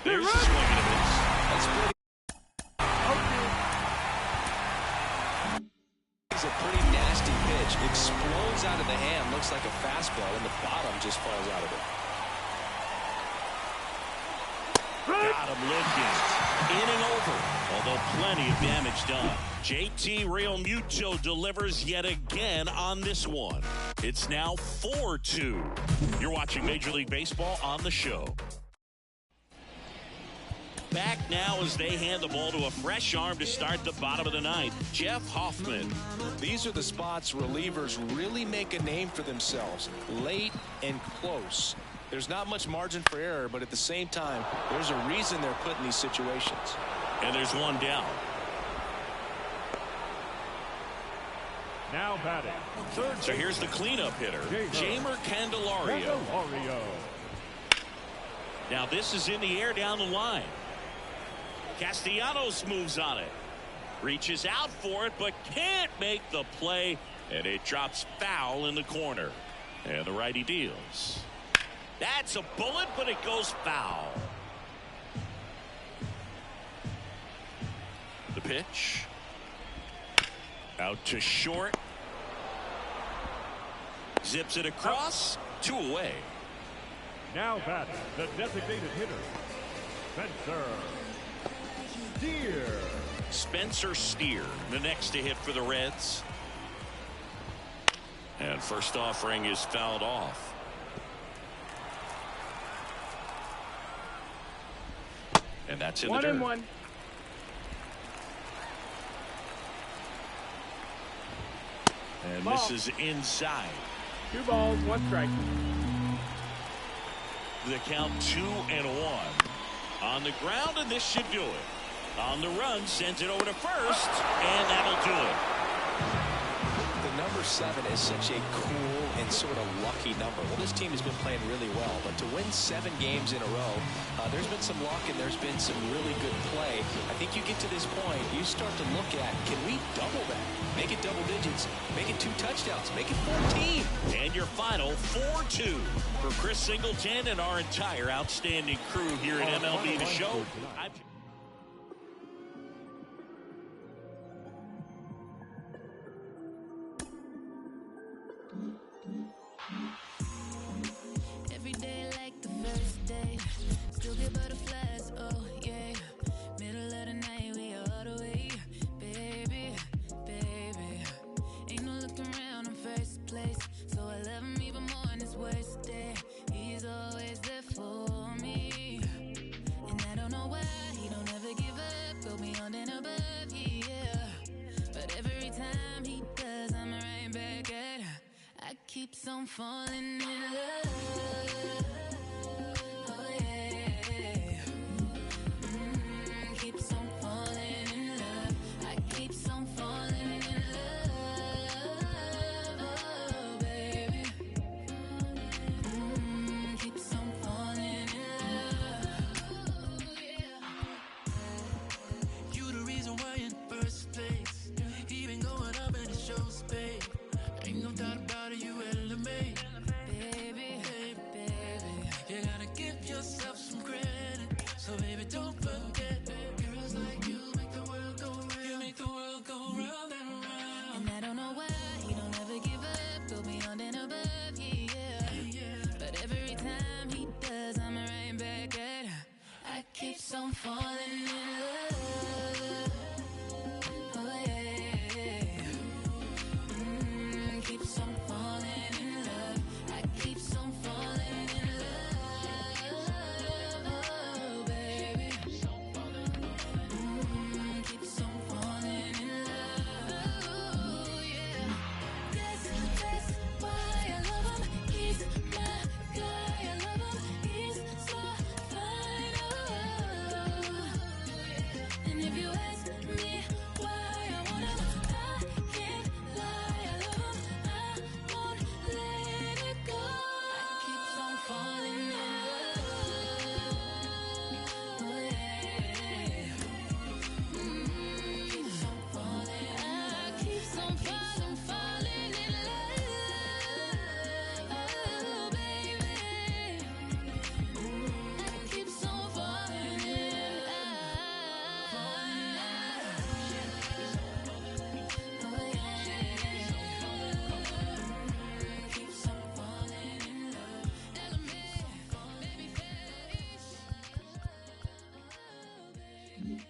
Speaker 2: There's a swing and a miss.
Speaker 3: That's pretty. It's a pretty nasty pitch. Explodes out of the hand. Looks like a fastball, and the bottom just falls out of it.
Speaker 2: Got him looking. Inning over, although plenty of damage done. JT Realmuto delivers yet again on this one. It's now 4-2. You're watching Major League Baseball on the show. Back now as they hand the ball to a fresh arm to start the bottom of the ninth, Jeff Hoffman.
Speaker 3: These are the spots relievers really make a name for themselves. Late and close. There's not much margin for error, but at the same time, there's a reason they're put in these situations.
Speaker 2: And there's one down.
Speaker 5: Now batting. Third
Speaker 2: So here's the cleanup hitter, Jamer Candelario. Now this is in the air down the line. Castellanos moves on it. Reaches out for it, but can't make the play. And it drops foul in the corner. And the righty deals. That's a bullet, but it goes foul. The pitch. Out to short. Zips it across. 2 away.
Speaker 5: Now batting, the designated hitter, Spencer Steer.
Speaker 2: Spencer Steer, the next to hit for the Reds. And first offering is fouled off. And that's in the dirt.
Speaker 4: 1-1.
Speaker 2: And
Speaker 4: Ball.
Speaker 2: this is inside.
Speaker 4: 2 balls, 1 strike.
Speaker 2: The count 2-1. On the ground, and this should do it. On the run, sends it over to first, and that'll do it.
Speaker 3: The number 7 is such a cool and sort of lucky number. Well, this team has been playing really well, but to win 7 games in a row, there's been some luck and there's been some really good play. I think you get to this point, you start to look at, can we double that? Make it double digits, make it 2 touchdowns, make it 14.
Speaker 2: And your final 4-2 for Chris Singleton and our entire outstanding crew here at MLB The Show.
Speaker 7: Every day like the first day, still get butterflies, oh yeah. Middle of the night, we all the way, baby, baby. keeps on falling in love. Oh yeah. Keeps on falling in love. I keeps on falling in love. Oh baby. Keeps on falling in love. Yeah.
Speaker 8: You the reason why in first place, even going up in the show space. Ain't no doubt about it, you elevate.
Speaker 7: Baby, baby.
Speaker 8: You gotta give yourself some credit. So baby, don't forget, girls like you make the world go round. You make the world go round and round.
Speaker 7: And I don't know why he don't ever give up, go beyond and above, yeah. But every time he does, I'm right back at her. I keep on falling in love. Oh yeah. Keeps on falling in love. I keeps on falling in love. Oh baby. Keeps on falling in love. Oh yeah. That's why I love him. He's my guy. I love him. He's so fine. Oh. And if you ask me why I want him, I can't lie. I love him. I won't let it go. I keeps on falling in love. Oh yeah. Keeps on falling. I keeps on falling in love. Oh baby. I keeps on falling in love. Oh yeah. Keeps on falling in love. Element, baby face. Oh baby.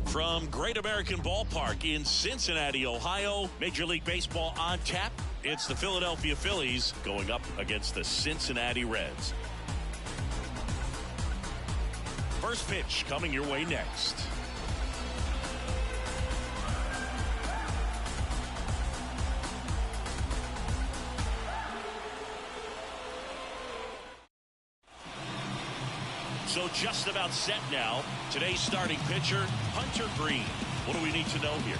Speaker 2: From Great American Ballpark in Cincinnati, Ohio, Major League Baseball on tap. It's the Philadelphia Phillies going up against the Cincinnati Reds. First pitch coming your way next. So just about set now. Today's starting pitcher, Hunter Green. What do we need to know here?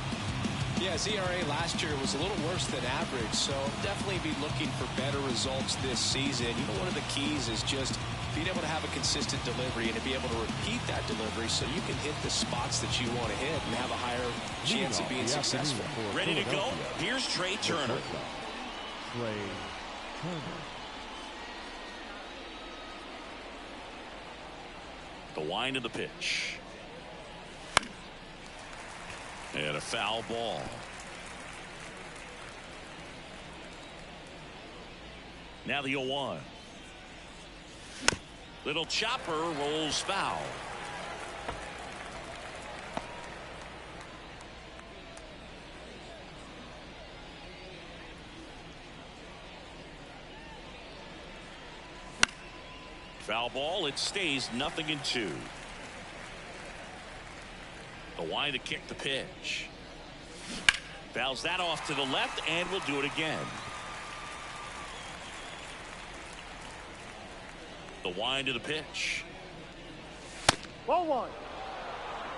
Speaker 3: Yeah, his ERA last year was a little worse than average, so definitely be looking for better results this season. You know, one of the keys is just being able to have a consistent delivery and to be able to repeat that delivery so you can hit the spots that you want to hit and have a higher chance of being successful.
Speaker 2: Ready to go? Here's Trey Turner.
Speaker 5: Trey Turner.
Speaker 2: The wind of the pitch. And a foul ball. Now the 0-1. Little chopper rolls foul. Foul ball. It stays 0-2. The wind to kick the pitch. Fouls that off to the left and will do it again. The wind to the pitch.
Speaker 4: 1-1.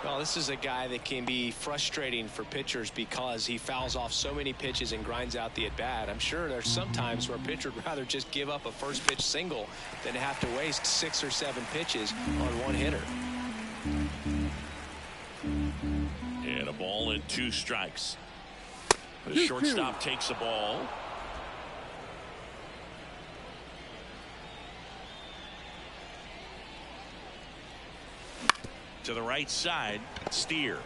Speaker 3: Well, this is a guy that can be frustrating for pitchers because he fouls off so many pitches and grinds out the at-bat. I'm sure there's some times where a pitcher would rather just give up a first pitch single than to have to waste 6 or 7 pitches on one hitter.
Speaker 2: And a ball and 2 strikes. The shortstop takes the ball. To the right side, Steer.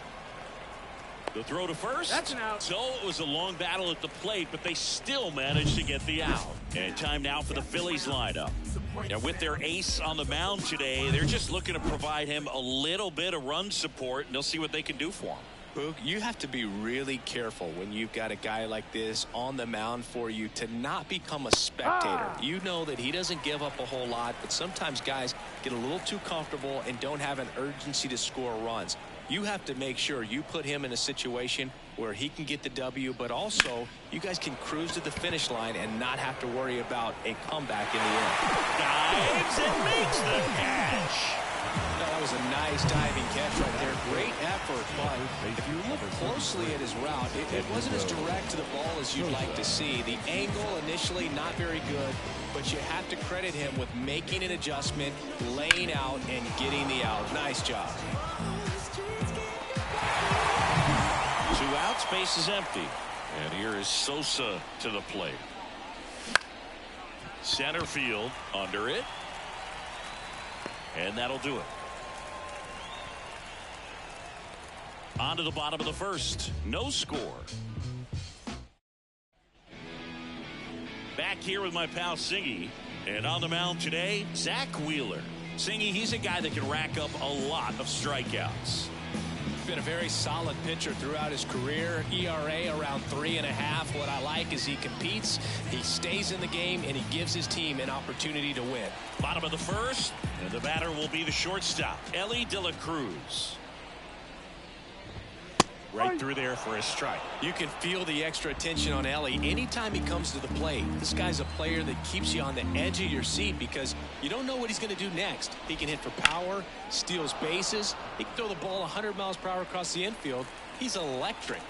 Speaker 2: The throw to first.
Speaker 4: That's an out.
Speaker 2: So it was a long battle at the plate, but they still managed to get the out. And time now for the Phillies lineup. Now with their ace on the mound today, they're just looking to provide him a little bit of run support, and they'll see what they can do for him.
Speaker 3: Boog, you have to be really careful when you've got a guy like this on the mound for you to not become a spectator. You know that he doesn't give up a whole lot, but sometimes guys get a little too comfortable and don't have an urgency to score runs. You have to make sure you put him in a situation where he can get the W, but also you guys can cruise to the finish line and not have to worry about a comeback in the end.
Speaker 2: Dives and makes the catch.
Speaker 3: That was a nice diving catch right there. Great effort, but if you look closely at his route, it wasn't as direct to the ball as you'd like to see. The angle initially not very good, but you have to credit him with making an adjustment, laying out, and getting the out. Nice job.
Speaker 2: 2 outs, base is empty. And here is Sosa to the plate. Center field, under it. And that'll do it. On to the bottom of the first. No score. Back here with my pal Singy. And on the mound today, Zach Wheeler. Singy, he's a guy that can rack up a lot of strikeouts.
Speaker 3: Been a very solid pitcher throughout his career. ERA around 3.5. What I like is he competes, he stays in the game, and he gives his team an opportunity to win.
Speaker 2: Bottom of the first, and the batter will be the shortstop, Ellie De La Cruz. Right through there for a strike.
Speaker 3: You can feel the extra attention on Ellie anytime he comes to the plate. This guy's a player that keeps you on the edge of your seat because you don't know what he's going to do next. He can hit for power, steals bases. He can throw the ball 100 miles per hour across the infield. He's electric.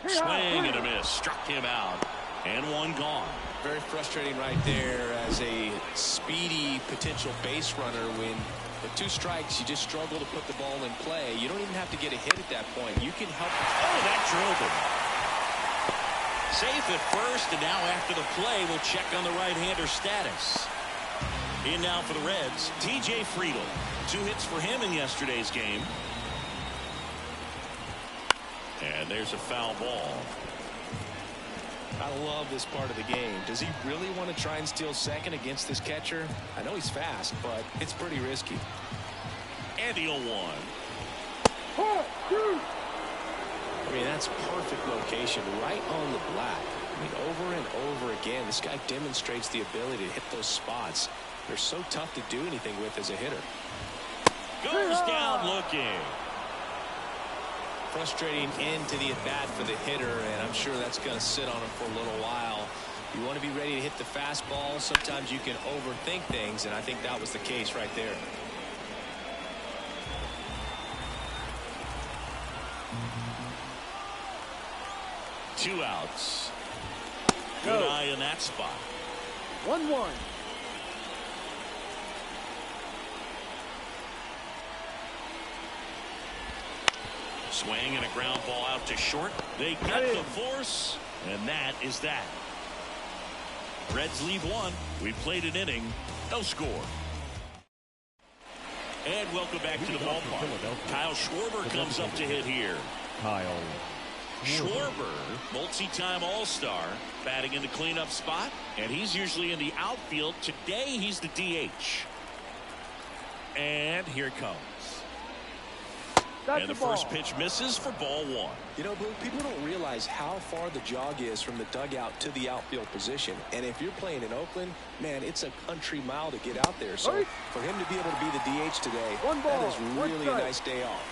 Speaker 2: Swing and a miss. Struck him out. And one gone.
Speaker 3: Very frustrating right there as a speedy potential base runner when with 2 strikes you just struggle to put the ball in play. You don't even have to get a hit at that point. You can help.
Speaker 2: Oh, that drilled him. Safe at first, and now after the play we'll check on the right-hander status. In now for the Reds, TJ Friedl. 2 hits for him in yesterday's game. And there's a foul ball.
Speaker 3: I love this part of the game. Does he really want to try and steal second against this catcher? I know he's fast, but it's pretty risky.
Speaker 2: And the 0-1.
Speaker 3: I mean, that's perfect location right on the black. I mean, over and over again, this guy demonstrates the ability to hit those spots. They're so tough to do anything with as a hitter.
Speaker 2: Goes down looking.
Speaker 3: Frustrating end to the at-bat for the hitter, and I'm sure that's going to sit on him for a little while. You want to be ready to hit the fastball. Sometimes you can overthink things, and I think that was the case right there.
Speaker 2: Two outs. Good eye in that spot.
Speaker 4: 1-1.
Speaker 2: Swing and a ground ball out to short. They get the force, and that is that. Reds lead 1. We played an inning. No score. And welcome back to the ballpark. Kyle Schwarber comes up to hit here.
Speaker 5: Kyle
Speaker 2: Schwarber, multi-time All-Star, batting in the cleanup spot, and he's usually in the outfield. Today, he's the DH. And here it comes. And the first pitch misses for ball 1.
Speaker 3: You know, people don't realize how far the jog is from the dugout to the outfield position. And if you're playing in Oakland, man, it's a country mile to get out there. So for him to be able to be the DH today, that is really a nice day off.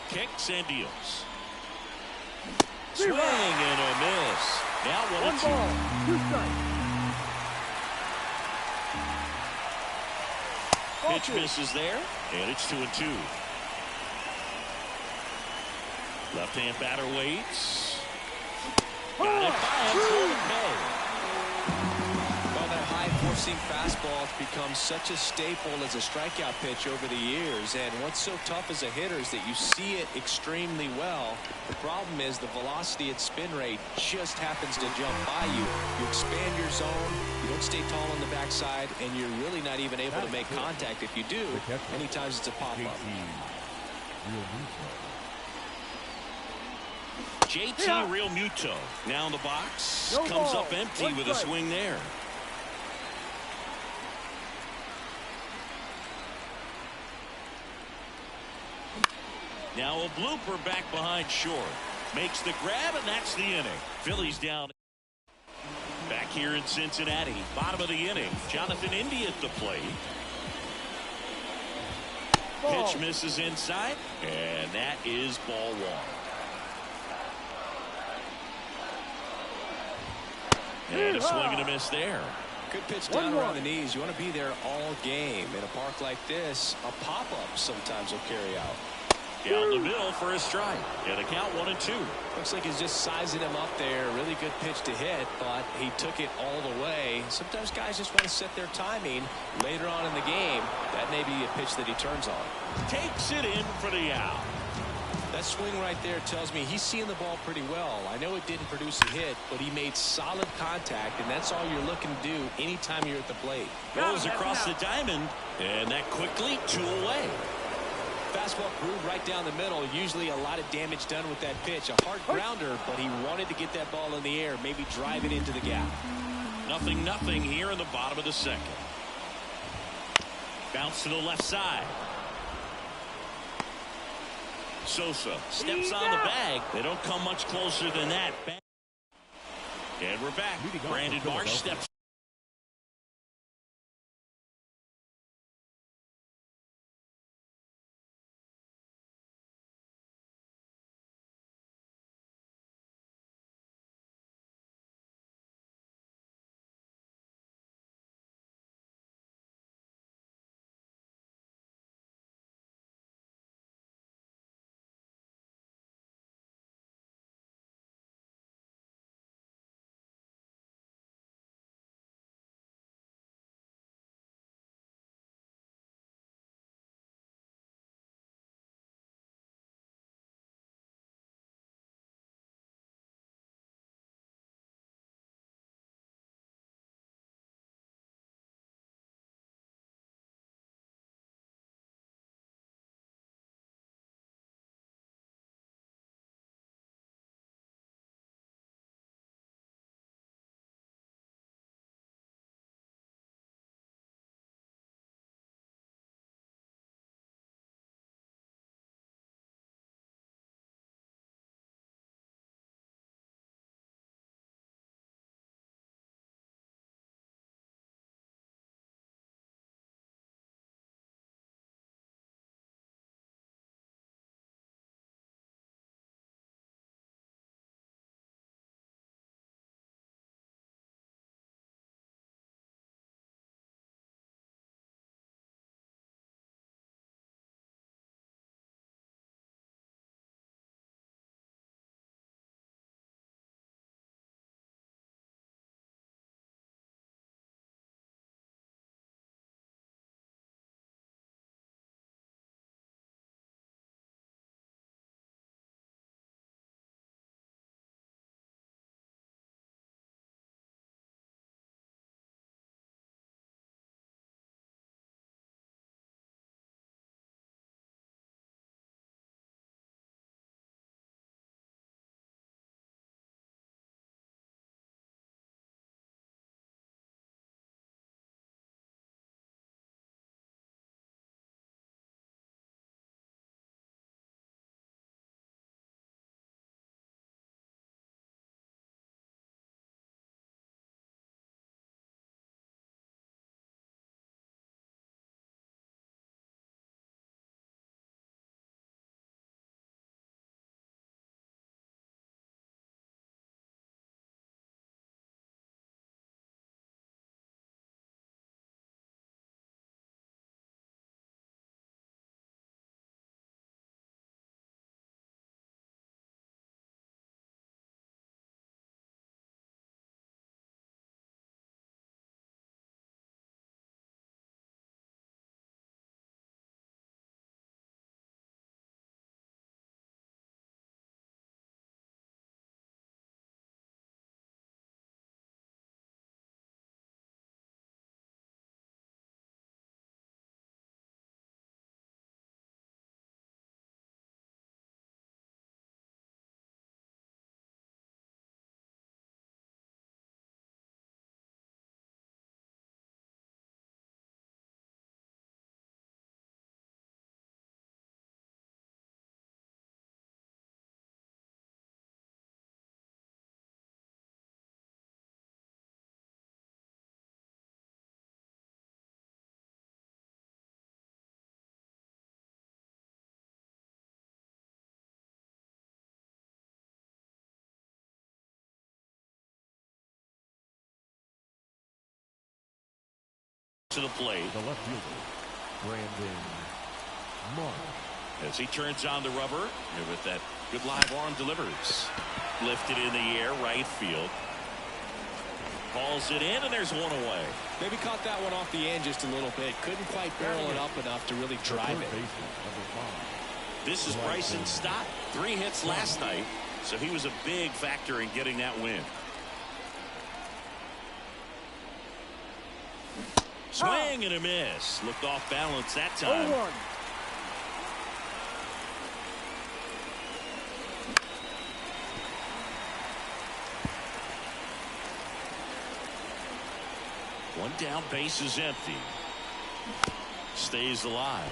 Speaker 2: Kicks and deals. Swing and a miss. Now 1-2.
Speaker 4: 2 strikes.
Speaker 2: Pitch misses there, and it's 2-2. Left-hand batter waits. Got it by him for the K.
Speaker 3: Well, that high we've seen fastballs become such a staple as a strikeout pitch over the years, and what's so tough as a hitter is that you see it extremely well. The problem is the velocity and spin rate just happens to jump by you. You expand your zone, you don't stay tall on the backside, and you're really not even able to make contact. If you do, many times it's a pop-up.
Speaker 2: JT Real Muto now in the box. Comes up empty with a swing there. Now a blooper back behind short. Makes the grab, and that's the inning. Phillies down. Back here in Cincinnati. Bottom of the inning. Jonathan India at the plate. Pitch misses inside, and that is ball one. And a swing and a miss there.
Speaker 3: Good pitch down around the knees. You want to be there all game. In a park like this, a pop-up sometimes will carry out.
Speaker 2: Down the middle for a strike. And a count 1-2.
Speaker 3: Looks like he's just sizing him up there. Really good pitch to hit, but he took it all the way. Sometimes guys just want to set their timing later on in the game. That may be a pitch that he turns on.
Speaker 2: Takes it in for the out.
Speaker 3: That swing right there tells me he's seeing the ball pretty well. I know it didn't produce a hit, but he made solid contact, and that's all you're looking to do anytime you're at the plate.
Speaker 2: Goes across the diamond, and that quickly 2 away.
Speaker 3: Fastball groove right down the middle. Usually a lot of damage done with that pitch. A hard grounder, but he wanted to get that ball in the air, maybe drive it into the gap.
Speaker 2: 0-0 here in the bottom of the second. Bounce to the left side. Sosa steps on the bag. They don't come much closer than that. And we're back. Brandon Marsh steps to the plate.
Speaker 5: The left fielder, Brandon Mark.
Speaker 2: As he turns on the rubber, and with that good live arm delivers. Lifted in the air, right field. Hauls it in, and there's one away.
Speaker 3: Maybe caught that one off the end just a little bit. Couldn't quite barrel it up enough to really drive it.
Speaker 2: This is Bryson Stott. 3 hits last night, so he was a big factor in getting that win. Swing and a miss. Looked off balance that time.
Speaker 4: 0-1.
Speaker 2: One down, base is empty. Stays alive.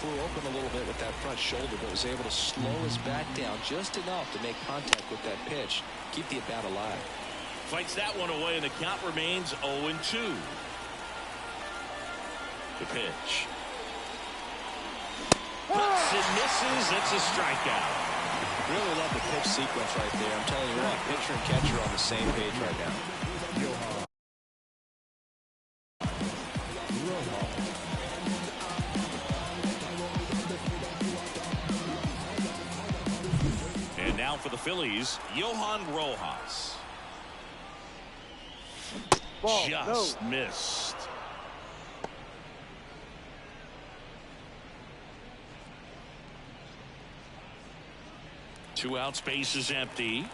Speaker 3: Flew open a little bit with that front shoulder, but was able to slow his bat down just enough to make contact with that pitch. Keep the at-bat alive.
Speaker 2: Fights that one away, and the count remains 0-2. The pitch. Cuts and misses. It's a strikeout.
Speaker 3: Really love the pitch sequence right there. I'm telling you what, pitcher and catcher are on the same page right now.
Speaker 2: And now for the Phillies, Johan Rojas.
Speaker 4: Ball,
Speaker 2: Just missed. Two outs, base is empty.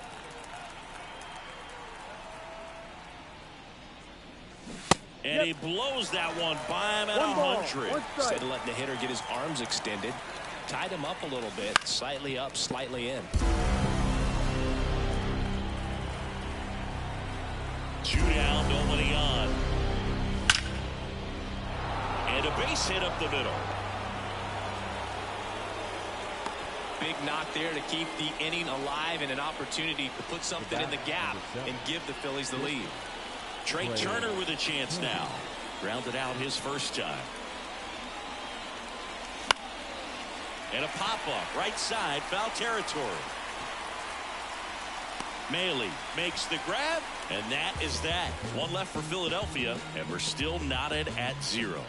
Speaker 2: And he blows that one by him at 100.
Speaker 3: Instead of letting the hitter get his arms extended, tied him up a little bit, slightly up, slightly in.
Speaker 2: 2 down, nobody on. And a base hit up the middle.
Speaker 3: Big knock there to keep the inning alive and an opportunity to put something in the gap and give the Phillies the lead.
Speaker 2: Trey Turner with a chance now. Grounded out his first time. And a pop-up, right side, foul territory. Mailey makes the grab, and that is that. One left for Philadelphia, and we're still knotted at 0.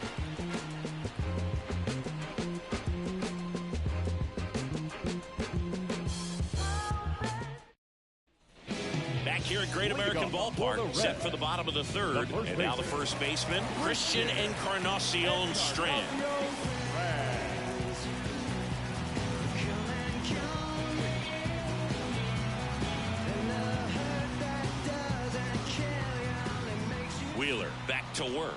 Speaker 2: Back here at Great American Ballpark, set for the bottom of the third, and now the first baseman, Christian Encarnacion Strand. Wheeler back to work.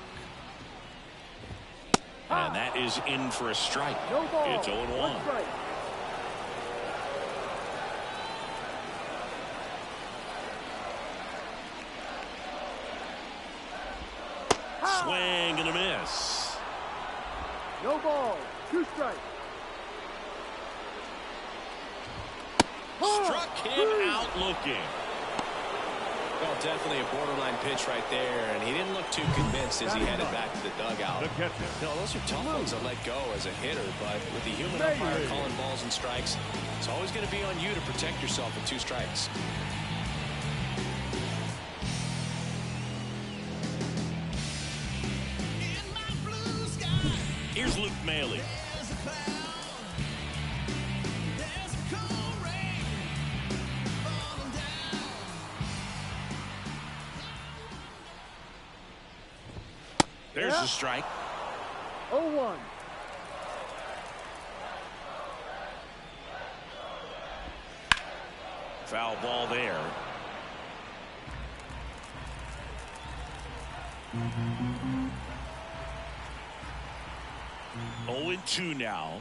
Speaker 2: And that is in for a strike. It's 0-1. Swing and a miss.
Speaker 4: No ball. 2 strikes.
Speaker 2: Struck him out looking.
Speaker 3: Well, definitely a borderline pitch right there, and he didn't look too convinced as he headed back to the dugout. No, those are tough ones to let go as a hitter, but with the human umpire calling balls and strikes, it's always going to be on you to protect yourself with 2 strikes.
Speaker 2: Here's Luke Mailey. There's a strike.
Speaker 4: 0-1.
Speaker 2: Foul ball there. Mm-hmm. 0-2 now.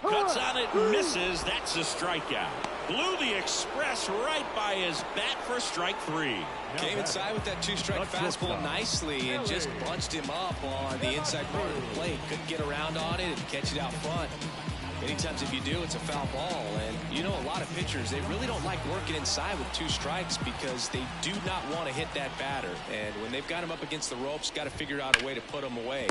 Speaker 2: Cuts on it, misses. That's a strikeout. Blew the express right by his bat for strike 3.
Speaker 3: Came inside with that 2-strike fastball nicely and just bunched him up on the inside part of the plate. Couldn't get around on it and catch it out front. Many times if you do, it's a foul ball. And you know, a lot of pitchers, they really don't like working inside with 2 strikes because they do not want to hit that batter. And when they've got him up against the ropes, got to figure out a way to put him away.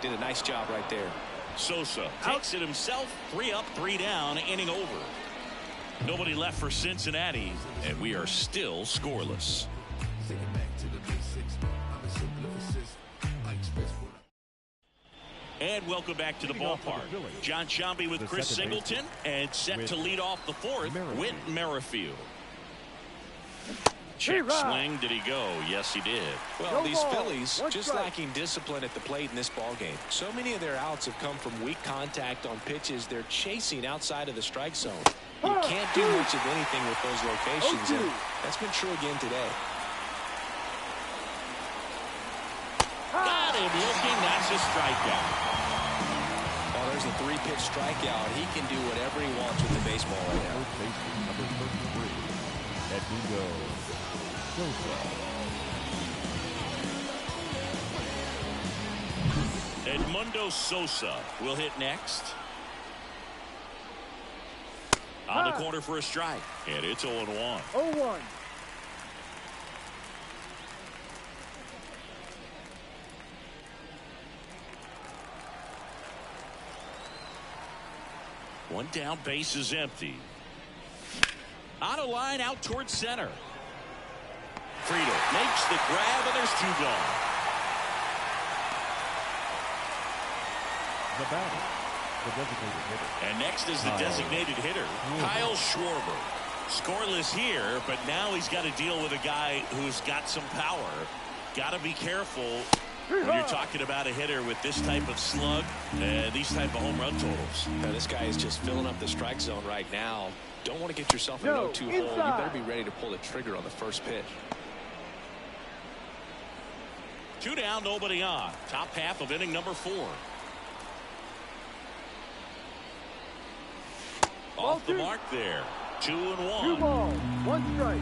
Speaker 3: Did a nice job right there.
Speaker 2: Sosa takes it himself. 3 up, 3 down, inning over. Nobody left for Cincinnati, and we are still scoreless.
Speaker 8: Take it back to the basics.
Speaker 2: And welcome back to the ballpark. John Shambi with Chris Singleton, and set to lead off the fourth, Whit Merrifield. Check swing. Did he go? Yes, he did.
Speaker 3: Well, these Phillies just lacking discipline at the plate in this ball game. So many of their outs have come from weak contact on pitches they're chasing outside of the strike zone. You can't do much of anything with those locations, and that's been true again today.
Speaker 2: Got him looking. That's a strikeout.
Speaker 3: Well, there's a 3-pitch strikeout. He can do whatever he wants with the baseball right now.
Speaker 5: Number 33, Edmundo Sosa.
Speaker 2: Edmundo Sosa will hit next. On the corner for a strike. And it's 0-1.
Speaker 4: 0-1.
Speaker 2: One down, base is empty. On a line out towards center. Friedel makes the grab, and there's 2 gone.
Speaker 5: The batter, the designated hitter.
Speaker 2: And next is the designated hitter, Kyle Schwarber. Scoreless here, but now he's got to deal with a guy who's got some power. Got to be careful when you're talking about a hitter with this type of slug and these type of home run totals.
Speaker 3: Now, this guy is just filling up the strike zone right now. Don't want to get yourself in a 0-2 hole. You better be ready to pull the trigger on the first pitch.
Speaker 2: 2 down, nobody on. Top half of inning number 4. Off the mark there. 2-1.
Speaker 4: 2 balls, 1 strike.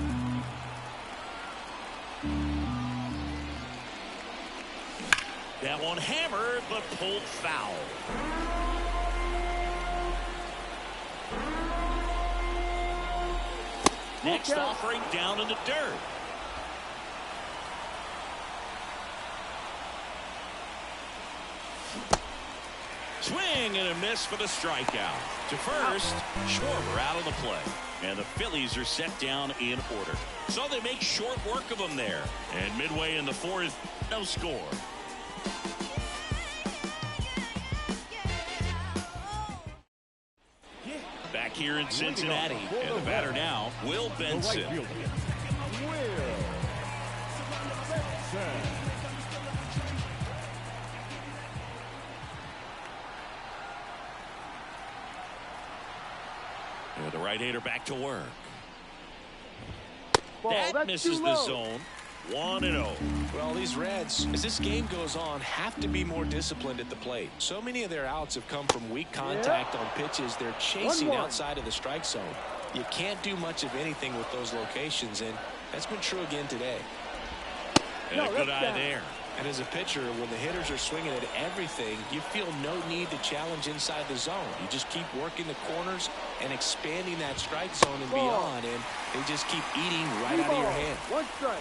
Speaker 2: That one hammered, but pulled foul. Next offering down in the dirt. Swing and a miss for the strikeout. To first, Schwarber out of the play. And the Phillies are set down in order. So they make short work of them there. And midway in the 4th, no score. Back here in Cincinnati. And the batter now, Will Benson. And the right-hander back to work. That misses the zone. 1-0.
Speaker 3: Well, these Reds, as this game goes on, have to be more disciplined at the plate. So many of their outs have come from weak contact on pitches they're chasing outside of the strike zone. You can't do much of anything with those locations, and that's been true again today.
Speaker 2: And a good eye there.
Speaker 3: And as a pitcher, when the hitters are swinging at everything, you feel no need to challenge inside the zone. You just keep working the corners and expanding that strike zone and beyond, and they just keep eating right out of your hand.
Speaker 4: 1 strike.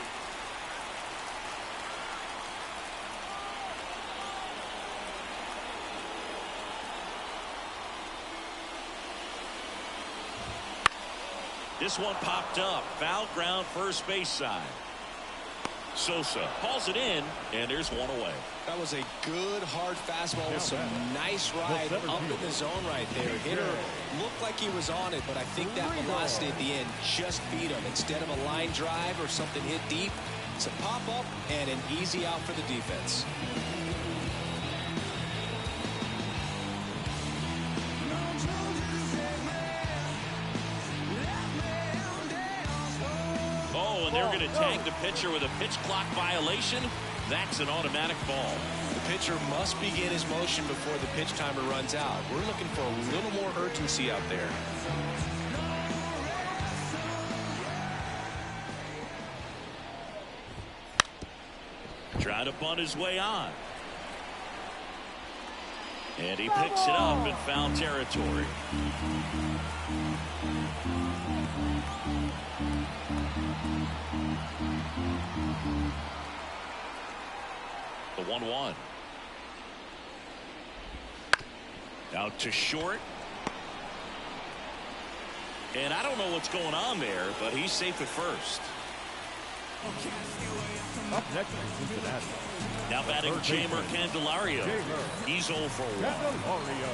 Speaker 2: This one popped up. Foul ground, first base side. Sosa hauls it in, and there's 1 away.
Speaker 3: That was a good, hard fastball with some nice ride up in the zone right there. Hitter looked like he was on it, but I think that velocity at the end just beat him. Instead of a line drive or something hit deep, it's a pop-up and an easy out for the defense.
Speaker 2: And they're going to tag the pitcher with a pitch clock violation. That's an automatic ball.
Speaker 3: The pitcher must begin his motion before the pitch timer runs out. We're looking for a little more urgency out there.
Speaker 2: Trying to bunt his way on. And he picks it up in foul territory. The 1-1. Out to short. And I don't know what's going on there, but he's safe at first.
Speaker 5: Up next is Cincinnati.
Speaker 2: Now batting Jamer Candelario. He's 0 for 1.
Speaker 5: Candelario.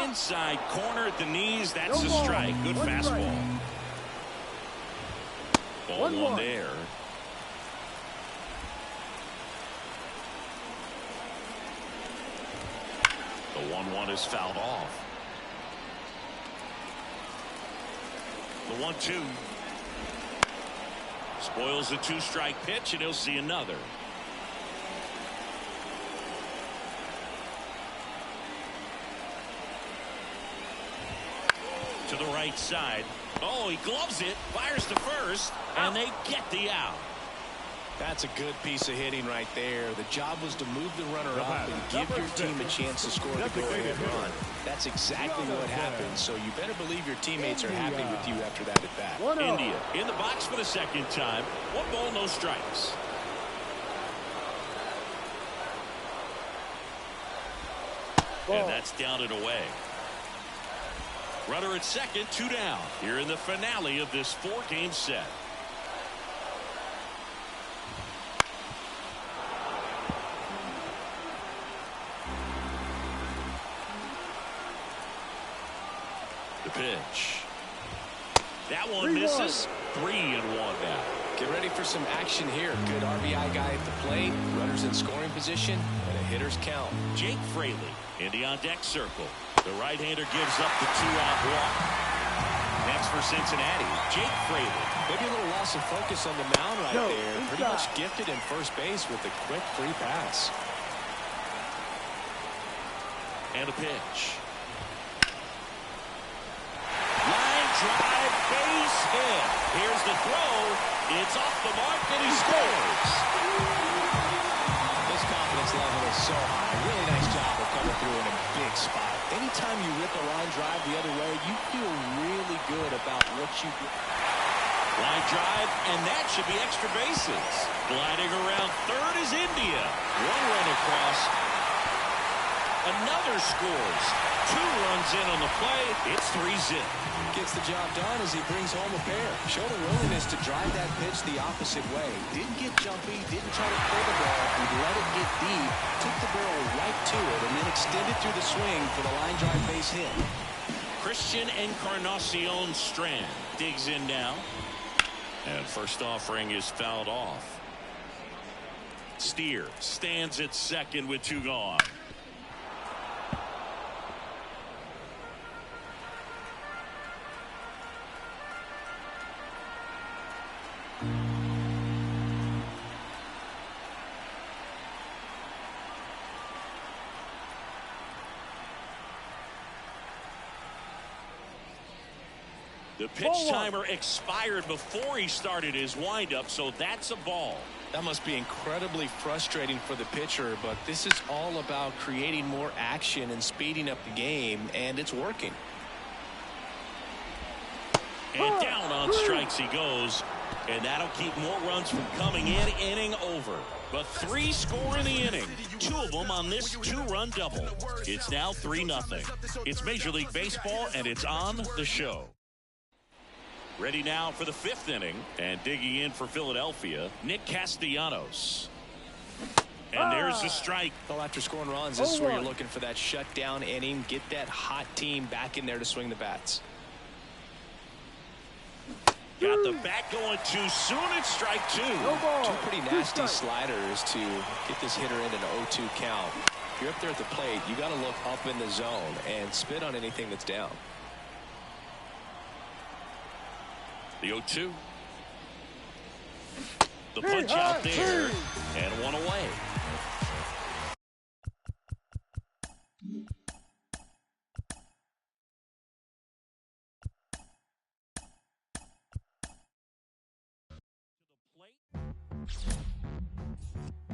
Speaker 2: Inside corner at the knees. That's a strike. Good fastball. Ball 1 there. The 1-1 is fouled off. The 1-2. Spoils the 2-strike pitch, and he'll see another. To the right side. Oh, he gloves it, fires to first, and they get the out.
Speaker 3: That's a good piece of hitting right there. The job was to move the runner up and give your team a chance to score the go-ahead run. That's exactly what happened, so you better believe your teammates are happy with you after that at-bat.
Speaker 2: India in the box for the second time. 1 ball, no strikes. And that's down and away. Runner at second, 2 down. Here in the finale of this 4-game set. The pitch. That one misses. 3-1 now.
Speaker 3: Get ready for some action here. Good RBI guy at the plate. Runners in scoring position. And a hitter's count.
Speaker 2: Jake Fraley in the on-deck circle. The right-hander gives up the 2-out walk. Next for Cincinnati, Jake Fraley.
Speaker 3: Maybe a little loss of focus on the mound right there. Pretty much gifted in first base with a quick free pass.
Speaker 2: And a pitch. Line drive, base hit. Here's the throw. It's off the mark, and he scores.
Speaker 3: His confidence level is so high. Really nice job of coming through in a big spot. Anytime you rip a line drive the other way, you feel really good about what you do.
Speaker 2: Line drive, and that should be extra bases. Gliding around third is India. 1 run across. Another scores. 2 runs in on the play. It's 3-0.
Speaker 3: Gets the job done as he brings home a pair. Showed a willingness to drive that pitch the opposite way. Didn't get jumpy, didn't try to pull the ball. He let it get deep, took the barrel right to it, and then extended through the swing for the line drive base hit.
Speaker 2: Christian Encarnacion Strand digs in now. And first offering is fouled off. Steer stands at second with 2 gone. The pitch timer expired before he started his windup, so that's a ball.
Speaker 3: That must be incredibly frustrating for the pitcher, but this is all about creating more action and speeding up the game, and it's working.
Speaker 2: And down on strikes he goes, and that'll keep more runs from coming in. Inning over. But 3 score in the inning. 2 of them on this 2-run double. It's now 3-0. It's Major League Baseball, and it's on the show. Ready now for the 5th inning, and digging in for Philadelphia, Nick Castellanos. And there's the strike.
Speaker 3: Well, after scoring runs, this is where you're looking for that shutdown inning. Get that hot team back in there to swing the bats.
Speaker 2: Got the bat going too soon. It's strike 2.
Speaker 3: 2 pretty nasty sliders to get this hitter in an 0-2 count. If you're up there at the plate, you got to look up in the zone and spit on anything that's down.
Speaker 2: The 0-2. The punch out there,